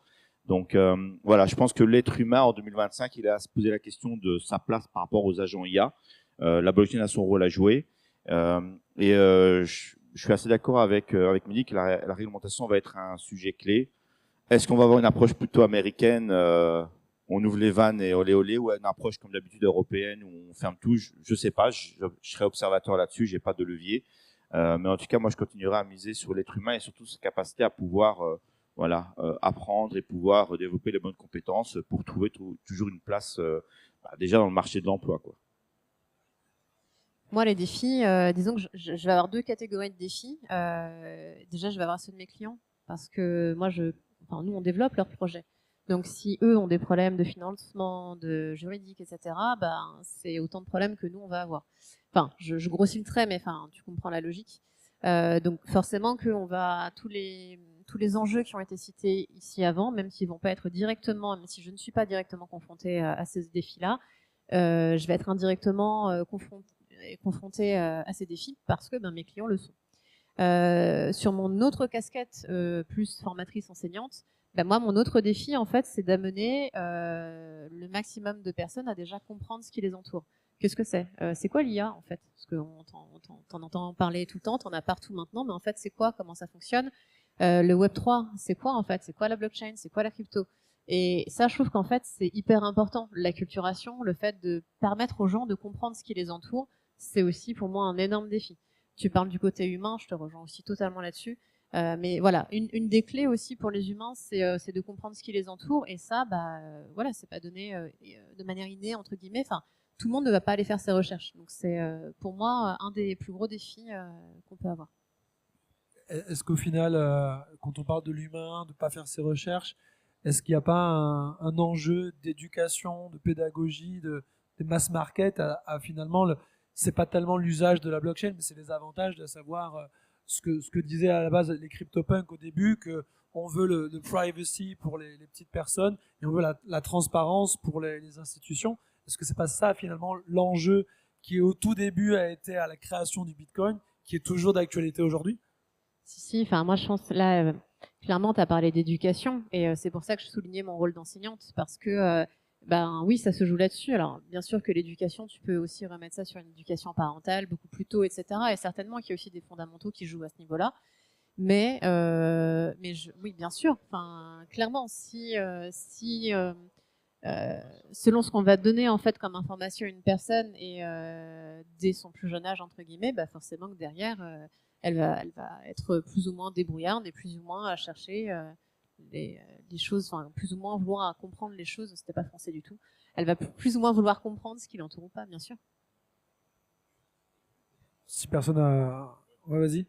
Donc voilà, je pense que l'être humain en 2025, il a à se poser la question de sa place par rapport aux agents IA. La blockchain a son rôle à jouer. Je suis assez d'accord avec Mehdi que la réglementation va être un sujet clé. Est-ce qu'on va avoir une approche plutôt américaine, on ouvre les vannes et olé olé, ou une approche comme d'habitude européenne où on ferme tout? Je sais pas, je serai observateur là-dessus, j'ai pas de levier. Mais en tout cas, moi, je continuerai à miser sur l'être humain et surtout sa capacité à pouvoir apprendre et pouvoir développer les bonnes compétences pour trouver toujours une place déjà dans le marché de l'emploi, quoi. Moi, les défis, disons que je vais avoir deux catégories de défis. Déjà, je vais avoir ceux de mes clients parce que nous, on développe leurs projets. Donc, si eux ont des problèmes de financement, de juridique, etc., c'est autant de problèmes que nous, on va avoir. Enfin, je grossis le trait, mais tu comprends la logique. Donc, forcément qu'on va tous les enjeux qui ont été cités ici avant, même s'ils vont pas être directement, même si je ne suis pas directement confrontée à ces défis-là, je vais être indirectement confrontée à ces défis parce que mes clients le sont. Sur mon autre casquette, plus formatrice enseignante, moi, mon autre défi, en fait, c'est d'amener le maximum de personnes à déjà comprendre ce qui les entoure. Qu'est-ce que c'est? C'est quoi l'IA, en fait? Parce qu'on t'en entend parler tout le temps, t'en as partout maintenant, mais en fait, c'est quoi? Comment ça fonctionne? Le Web3, c'est quoi, en fait? C'est quoi la blockchain? C'est quoi la crypto? Et ça, je trouve qu'en fait, c'est hyper important. L'acculturation, le fait de permettre aux gens de comprendre ce qui les entoure, c'est aussi pour moi un énorme défi. Tu parles du côté humain, je te rejoins aussi totalement là-dessus. Mais voilà, une des clés aussi pour les humains, c'est de comprendre ce qui les entoure. Et ça, c'est pas donné de manière innée, entre guillemets. Enfin, tout le monde ne va pas aller faire ses recherches. Donc c'est pour moi un des plus gros défis qu'on peut avoir. Est-ce qu'au final, quand on parle de l'humain, de ne pas faire ses recherches, est-ce qu'il n'y a pas un enjeu d'éducation, de pédagogie, de mass market à finalement, c'est pas tellement l'usage de la blockchain, mais c'est les avantages de savoir ce que disaient à la base les CryptoPunks au début, que on veut le privacy pour les petites personnes et on veut la transparence pour les institutions. Est-ce que c'est pas ça finalement l'enjeu qui au tout début a été à la création du Bitcoin, qui est toujours d'actualité aujourd'hui? Si, enfin moi je pense là clairement tu as parlé d'éducation et c'est pour ça que je soulignais mon rôle d'enseignante parce que ben oui, ça se joue là-dessus. Alors bien sûr que l'éducation, tu peux aussi remettre ça sur une éducation parentale beaucoup plus tôt, etc. Et certainement qu'il y a aussi des fondamentaux qui jouent à ce niveau-là. Mais oui, bien sûr. Enfin, clairement, selon ce qu'on va donner en fait comme information à une personne et dès son plus jeune âge entre guillemets, bah forcément que derrière, elle va être plus ou moins débrouillarde et plus ou moins à chercher les choses, enfin plus ou moins vouloir comprendre les choses. C'était pas français du tout. Elle va plus ou moins vouloir comprendre ce qui l'entoure ou pas, bien sûr. Si personne a, ouais, vas-y.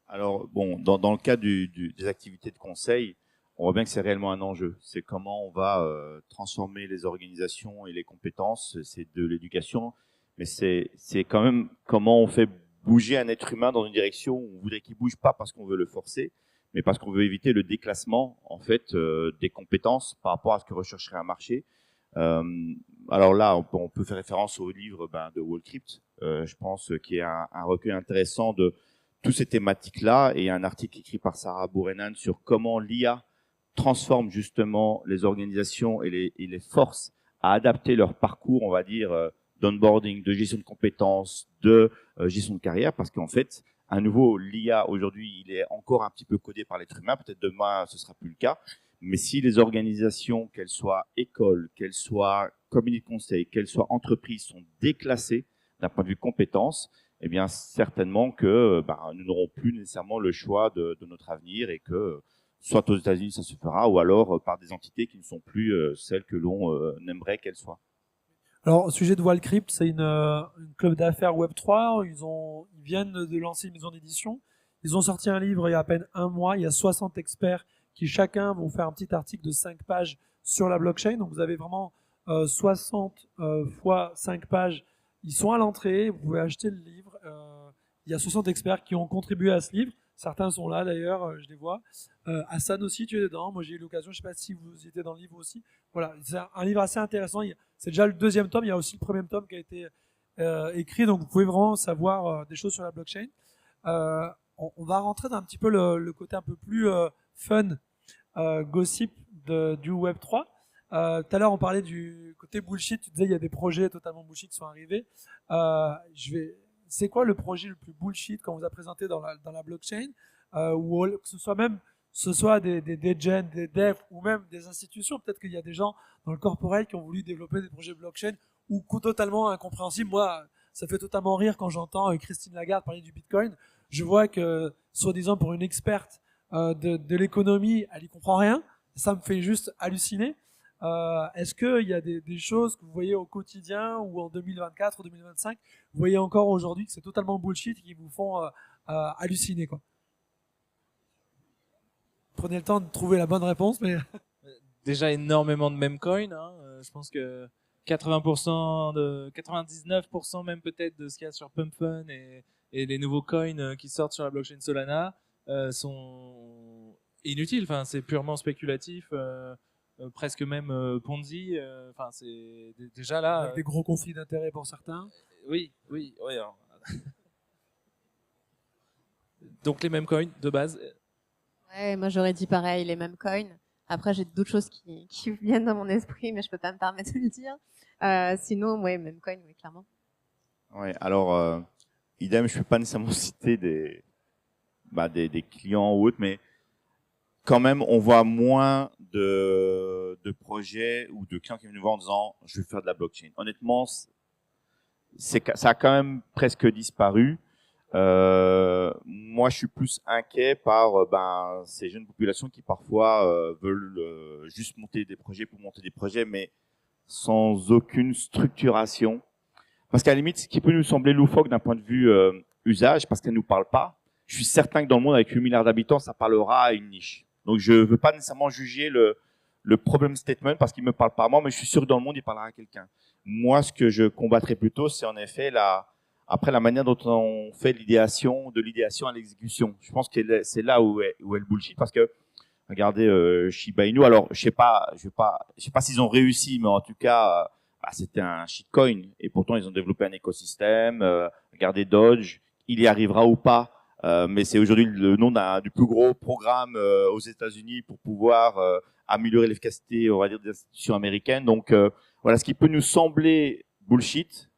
Alors, bon, dans le cas des activités de conseil, on voit bien que c'est réellement un enjeu. C'est comment on va transformer les organisations et les compétences. C'est de l'éducation, mais c'est quand même comment on fait bouger un être humain dans une direction où on voudrait qu'il bouge pas parce qu'on veut le forcer, mais parce qu'on veut éviter le déclassement en fait des compétences par rapport à ce que rechercherait un marché. Alors là, on peut faire référence au livre de Wallcrypt, je pense, qui est un recueil intéressant de toutes ces thématiques-là, et un article écrit par Sarah Bourrenan sur comment l'IA transforme justement les organisations et les force à adapter leur parcours, on va dire, d'onboarding, de gestion de compétences, de gestion de carrière, parce qu'en fait, à nouveau, l'IA aujourd'hui, il est encore un petit peu codé par l'être humain, peut-être demain, ce sera plus le cas, mais si les organisations, qu'elles soient écoles, qu'elles soient cabinets de conseil, qu'elles soient entreprises, sont déclassées d'un point de vue compétences, eh bien certainement que nous n'aurons plus nécessairement le choix de notre avenir, et que soit aux États-Unis ça se fera, ou alors par des entités qui ne sont plus celles que l'on aimerait qu'elles soient. Alors, au sujet de Wallcrypt, c'est une club d'affaires Web3. Ils viennent de lancer une maison d'édition. Ils ont sorti un livre il y a à peine un mois. Il y a 60 experts qui chacun vont faire un petit article de 5 pages sur la blockchain. Donc vous avez vraiment 60 fois 5 pages. Ils sont à l'entrée, vous pouvez acheter le livre. Il y a 60 experts qui ont contribué à ce livre. Certains sont là d'ailleurs, je les vois. Hassan aussi, tu es dedans. Moi j'ai eu l'occasion, je ne sais pas si vous étiez dans le livre aussi. Voilà, c'est un livre assez intéressant. C'est déjà le deuxième tome, il y a aussi le premier tome qui a été écrit, donc vous pouvez vraiment savoir des choses sur la blockchain. On va rentrer dans un petit peu le côté un peu plus fun, gossip du Web3. Tout à l'heure, on parlait du côté bullshit. Tu disais il y a des projets totalement bullshit qui sont arrivés. C'est quoi le projet le plus bullshit qu'on vous a présenté dans la blockchain, ou que ce soit des gens, des devs ou même des institutions? Peut-être qu'il y a des gens dans le corporate qui ont voulu développer des projets blockchain ou totalement incompréhensibles. Moi, ça fait totalement rire quand j'entends Christine Lagarde parler du Bitcoin. Je vois que, soi-disant pour une experte de l'économie, elle y comprend rien. Ça me fait juste halluciner. Est-ce qu'il y a des choses que vous voyez au quotidien ou en 2024 ou 2025, vous voyez encore aujourd'hui que c'est totalement bullshit et qui vous font halluciner, quoi? Prenez le temps de trouver la bonne réponse, mais Déjà énormément de meme coins. Je pense que 99% même peut-être de ce qu'il y a sur PumpFun et les nouveaux coins qui sortent sur la blockchain Solana sont inutiles. Enfin, c'est purement spéculatif. Presque même Ponzi. Enfin, c'est déjà là. avec des gros conflits d'intérêts pour certains. Oui. Alors. Donc les mêmes coins de base. Ouais, moi j'aurais dit pareil, les mêmes coins. Après, j'ai d'autres choses qui viennent dans mon esprit, mais je peux pas me permettre de le dire. Sinon, ouais, même coin, oui, clairement. Ouais, alors idem, je peux pas nécessairement citer des clients ou autres, mais quand même, on voit moins de projets ou de clients qui viennent nous voir en disant je vais faire de la blockchain. Honnêtement, ça a quand même presque disparu. Moi, je suis plus inquiet par ces jeunes populations qui parfois veulent juste monter des projets pour monter des projets, mais sans aucune structuration. Parce qu'à la limite, ce qui peut nous sembler loufoque d'un point de vue usage, parce qu'elle nous parle pas, je suis certain que dans le monde avec 8 milliards d'habitants, ça parlera à une niche. Donc, je veux pas nécessairement juger le problem statement parce qu'il me parle pas à moi, mais je suis sûr que dans le monde, il parlera à quelqu'un. Moi, ce que je combattrais plutôt, c'est en effet après la manière dont on fait de l'idéation à l'exécution. Je pense que c'est là où est le bullshit, parce que Regardez Shiba Inu. Alors, je sais pas s'ils ont réussi, mais en tout cas, c'était un shitcoin. Et pourtant, ils ont développé un écosystème. Regardez Doge, il y arrivera ou pas. Mais c'est aujourd'hui le nom du plus gros programme aux États-Unis pour pouvoir améliorer l'efficacité, on va dire, des institutions américaines. Donc, voilà, ce qui peut nous sembler bullshit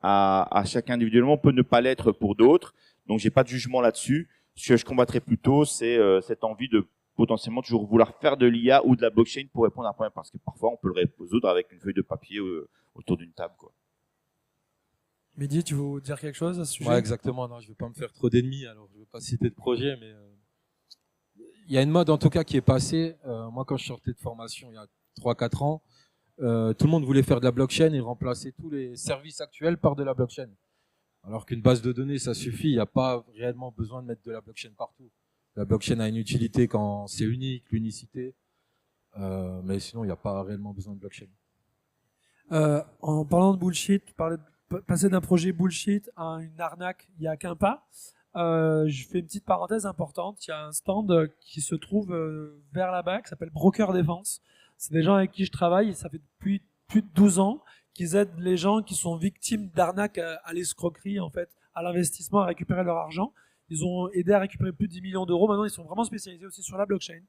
à chacun individuellement peut ne pas l'être pour d'autres. Donc, j'ai pas de jugement là-dessus. Ce que je combattrais plutôt, c'est cette envie de potentiellement toujours vouloir faire de l'IA ou de la blockchain pour répondre à un problème, parce que parfois on peut le résoudre avec une feuille de papier autour d'une table, quoi. Mehdi, tu veux dire quelque chose à ce sujet? Ouais, exactement. Non, je vais pas me faire trop d'ennemis, alors je vais pas citer de projet, mais il y a une mode en tout cas qui est passée. Moi, quand je sortais de formation il y a 3-4 ans, tout le monde voulait faire de la blockchain et remplacer tous les services actuels par de la blockchain. Alors qu'une base de données, ça suffit. Il n'y a pas réellement besoin de mettre de la blockchain partout. La blockchain a une utilité quand c'est unique, l'unicité. Mais sinon, il n'y a pas réellement besoin de blockchain. En parlant de bullshit, passer d'un projet bullshit à une arnaque, il n'y a qu'un pas. Je fais une petite parenthèse importante. Il y a un stand qui se trouve vers là-bas, qui s'appelle Broker Défense. C'est des gens avec qui je travaille et ça fait depuis plus de 12 ans qu'ils aident les gens qui sont victimes d'arnaques à l'escroquerie, en fait, à l'investissement, à récupérer leur argent. Ils ont aidé à récupérer plus de 10 millions d'euros. Maintenant, ils sont vraiment spécialisés aussi sur la blockchain.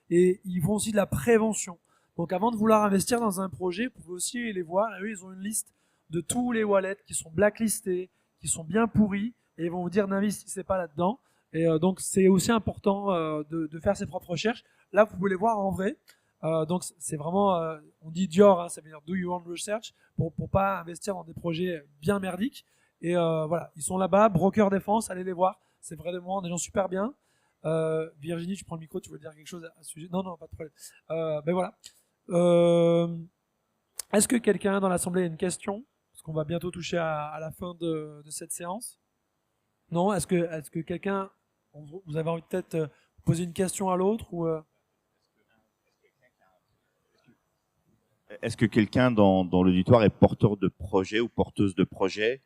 Et ils font aussi de la prévention. Donc, avant de vouloir investir dans un projet, vous pouvez aussi les voir. Et eux, ils ont une liste de tous les wallets qui sont blacklistés, qui sont bien pourris. Et ils vont vous dire n'investissez pas là-dedans. Et donc, c'est aussi important de faire ses propres recherches. Là, vous pouvez les voir en vrai. Donc, c'est vraiment, on dit Dior, hein, ça veut dire do your own research, pour pas investir dans des projets bien merdiques. Et voilà, ils sont là-bas, Broker Défense, allez les voir. C'est vraiment des gens super bien. Virginie, tu prends le micro, tu veux dire quelque chose à ce sujet? Non, pas de problème. Ben voilà. Est-ce que quelqu'un dans l'assemblée a une question? Parce qu'on va bientôt toucher à la fin de cette séance. Non? Est-ce que quelqu'un, vous avez envie de peut-être poser une question à l'autre ou Est-ce que quelqu'un dans l'auditoire est porteur de projet ou porteuse de projet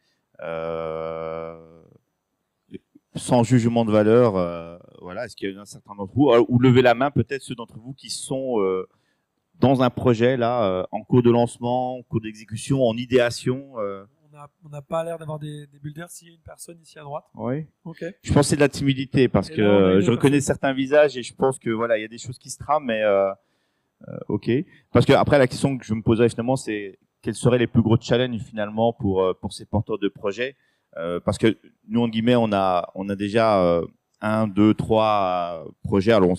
sans jugement de valeur, voilà, est-ce qu'il y a un certain d'entre vous, ou levez la main peut-être ceux d'entre vous qui sont dans un projet là, en cours de lancement, en cours d'exécution, en idéation. On n'a pas l'air d'avoir des builders. S'il y a une personne ici à droite. Oui. Ok. Je pense que c'est de la timidité parce Et que là, je reconnais certains visages et je pense que voilà, il y a des choses qui se trament, mais ok. Parce que après la question que je me posais finalement, c'est quels seraient les plus gros challenges finalement pour ces porteurs de projets. Parce que nous, en guillemets, on a déjà 1, 2, 3 projets. Alors,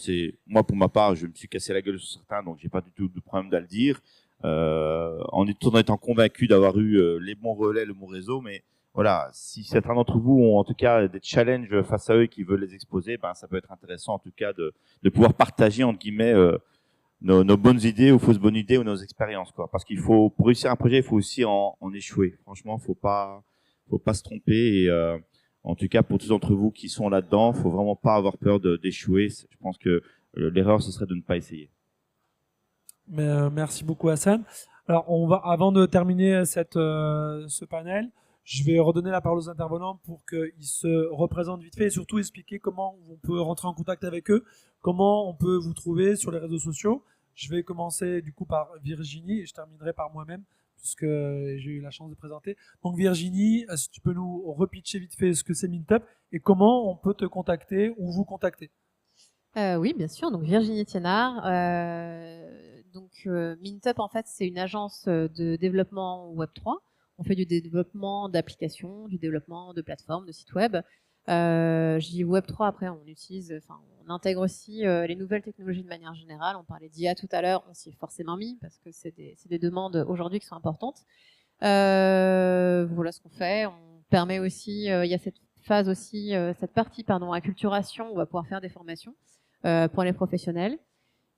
moi, pour ma part, je me suis cassé la gueule sur certains, donc j'ai pas du tout de problème à le dire. En étant convaincu d'avoir eu les bons relais, le bon réseau. Mais voilà, si certains d'entre vous ont en tout cas des challenges face à eux et qui veulent les exposer, ben ça peut être intéressant en tout cas de pouvoir partager entre guillemets nos bonnes idées ou fausses bonnes idées ou nos expériences, quoi. Parce qu'il faut, pour réussir un projet, il faut aussi en échouer. Franchement, faut pas se tromper et en tout cas pour tous d'entre vous qui sont là-dedans, faut vraiment pas avoir peur d'échouer. Je pense que l'erreur ce serait de ne pas essayer. Mais, merci beaucoup Hassan. Alors avant de terminer ce panel, je vais redonner la parole aux intervenants pour qu'ils se représentent vite fait et surtout expliquer comment on peut rentrer en contact avec eux, comment on peut vous trouver sur les réseaux sociaux. Je vais commencer du coup par Virginie et je terminerai par moi-même puisque j'ai eu la chance de présenter. Donc Virginie, si tu peux nous repitcher vite fait ce que c'est Mintup et comment on peut te contacter ou vous contacter. Oui, bien sûr. Donc Virginie Thiénard. Mintup, en fait, c'est une agence de développement Web3. On fait du développement d'applications, du développement de plateformes, de sites web. Je dis Web3, après on intègre aussi les nouvelles technologies de manière générale. On parlait d'IA tout à l'heure, on s'y est forcément mis parce que c'est des demandes aujourd'hui qui sont importantes. Voilà ce qu'on fait. On permet aussi, il y a cette phase aussi, cette partie acculturation, on va pouvoir faire des formations pour les professionnels.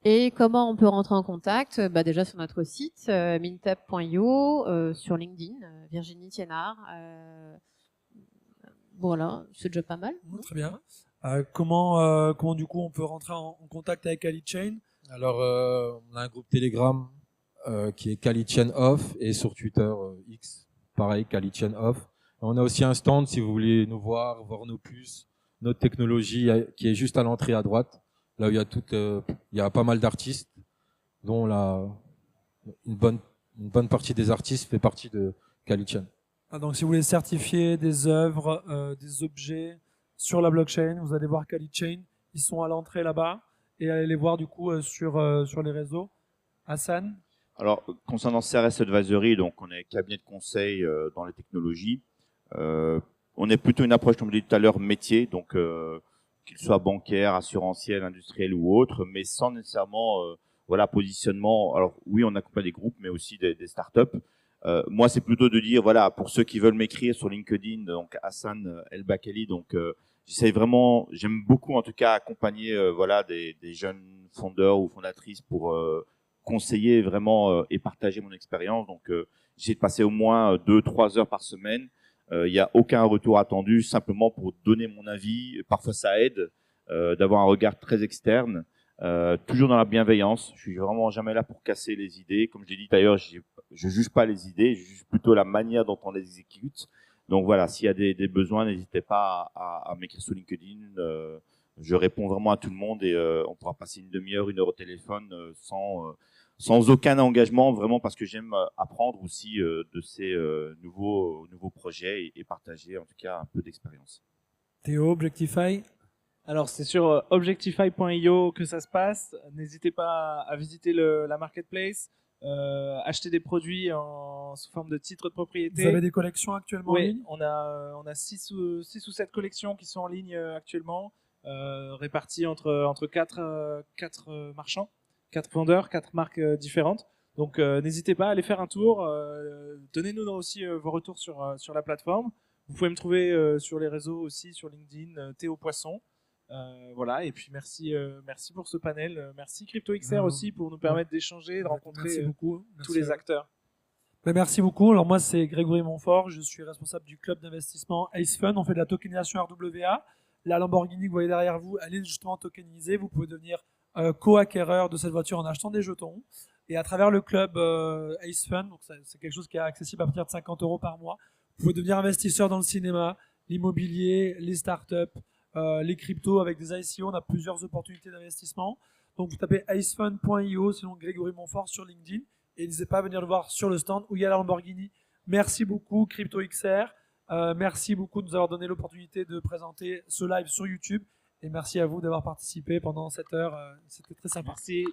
Et comment on peut rentrer en contact? Déjà sur notre site mintup.io, sur LinkedIn, Virginie Thiénard. Voilà, c'est déjà pas mal. Très bien. Comment du coup on peut rentrer en contact avec KaliChain? Alors, on a un groupe Telegram qui est KaliChain Off et sur Twitter X, pareil, KaliChain Off. On a aussi un stand si vous voulez nous voir nos puces, notre technologie qui est juste à l'entrée à droite. là où il y a pas mal d'artistes, dont une bonne partie des artistes fait partie de Kalichen. Ah, donc si vous voulez certifier des œuvres, des objets sur la blockchain, vous allez voir Kalichain. Ils sont à l'entrée là-bas et allez les voir du coup sur les réseaux. Hassan? Alors, concernant CRS Advisory, donc on est cabinet de conseil dans les technologies. On est plutôt une approche, comme je l'ai dit tout à l'heure, métier, donc qu'il soit bancaire, assurantiel, industriel ou autre, mais sans nécessairement voilà, positionnement. Alors oui, on accompagne des groupes, mais aussi des startups. Moi, c'est plutôt de dire, voilà, pour ceux qui veulent m'écrire sur LinkedIn, donc Hassan El Bakali, donc j'essaie vraiment, j'aime beaucoup en tout cas accompagner voilà des jeunes fondeurs ou fondatrices pour conseiller vraiment et partager mon expérience. Donc j'essaie de passer au moins 2-3 heures par semaine. Il n'y a aucun retour attendu, simplement pour donner mon avis. Parfois ça aide d'avoir un regard très externe. Toujours dans la bienveillance. Je suis vraiment jamais là pour casser les idées. Comme je l'ai dit d'ailleurs, je juge pas les idées, je juge plutôt la manière dont on les exécute. Donc voilà, s'il y a des besoins, n'hésitez pas à m'écrire sur LinkedIn. Je réponds vraiment à tout le monde et on pourra passer une demi-heure, 1 heure au téléphone sans aucun engagement, vraiment parce que j'aime apprendre aussi de ces nouveaux projets et partager en tout cas un peu d'expérience. Théo, Objectify? Alors, c'est sur objectify.io que ça se passe. N'hésitez pas à visiter la marketplace, acheter des produits sous forme de titres de propriété. Vous avez des collections actuellement en Oui, ligne? on a 6 ou 7 collections qui sont en ligne actuellement, réparties entre 4 marchands, 4 vendeurs, 4 marques différentes. Donc, n'hésitez pas à aller faire un tour. Donnez-nous aussi vos retours sur la plateforme. Vous pouvez me trouver sur les réseaux aussi, sur LinkedIn, Théo Poisson. Voilà, et puis merci pour ce panel. Merci CryptoXR aussi pour nous permettre d'échanger, de rencontrer tous les acteurs. Merci beaucoup. Alors moi, c'est Grégory Montfort. Je suis responsable du club d'investissement Ace Fund. On fait de la tokenisation RWA. La Lamborghini que vous voyez derrière vous, elle est justement tokenisée. Vous pouvez devenir co-acquéreur de cette voiture en achetant des jetons. Et à travers le club Ace Fund, donc c'est quelque chose qui est accessible à partir de 50 € par mois, vous pouvez devenir investisseur dans le cinéma, l'immobilier, les startups, les cryptos avec des ICO. On a plusieurs opportunités d'investissement. Donc vous tapez acefund.io, sinon Grégory Montfort sur LinkedIn. Et n'hésitez pas à venir le voir sur le stand où il y a la Lamborghini. Merci beaucoup CryptoXR. Merci beaucoup de nous avoir donné l'opportunité de présenter ce live sur YouTube. Et merci à vous d'avoir participé pendant cette heure. C'était très sympa. Merci.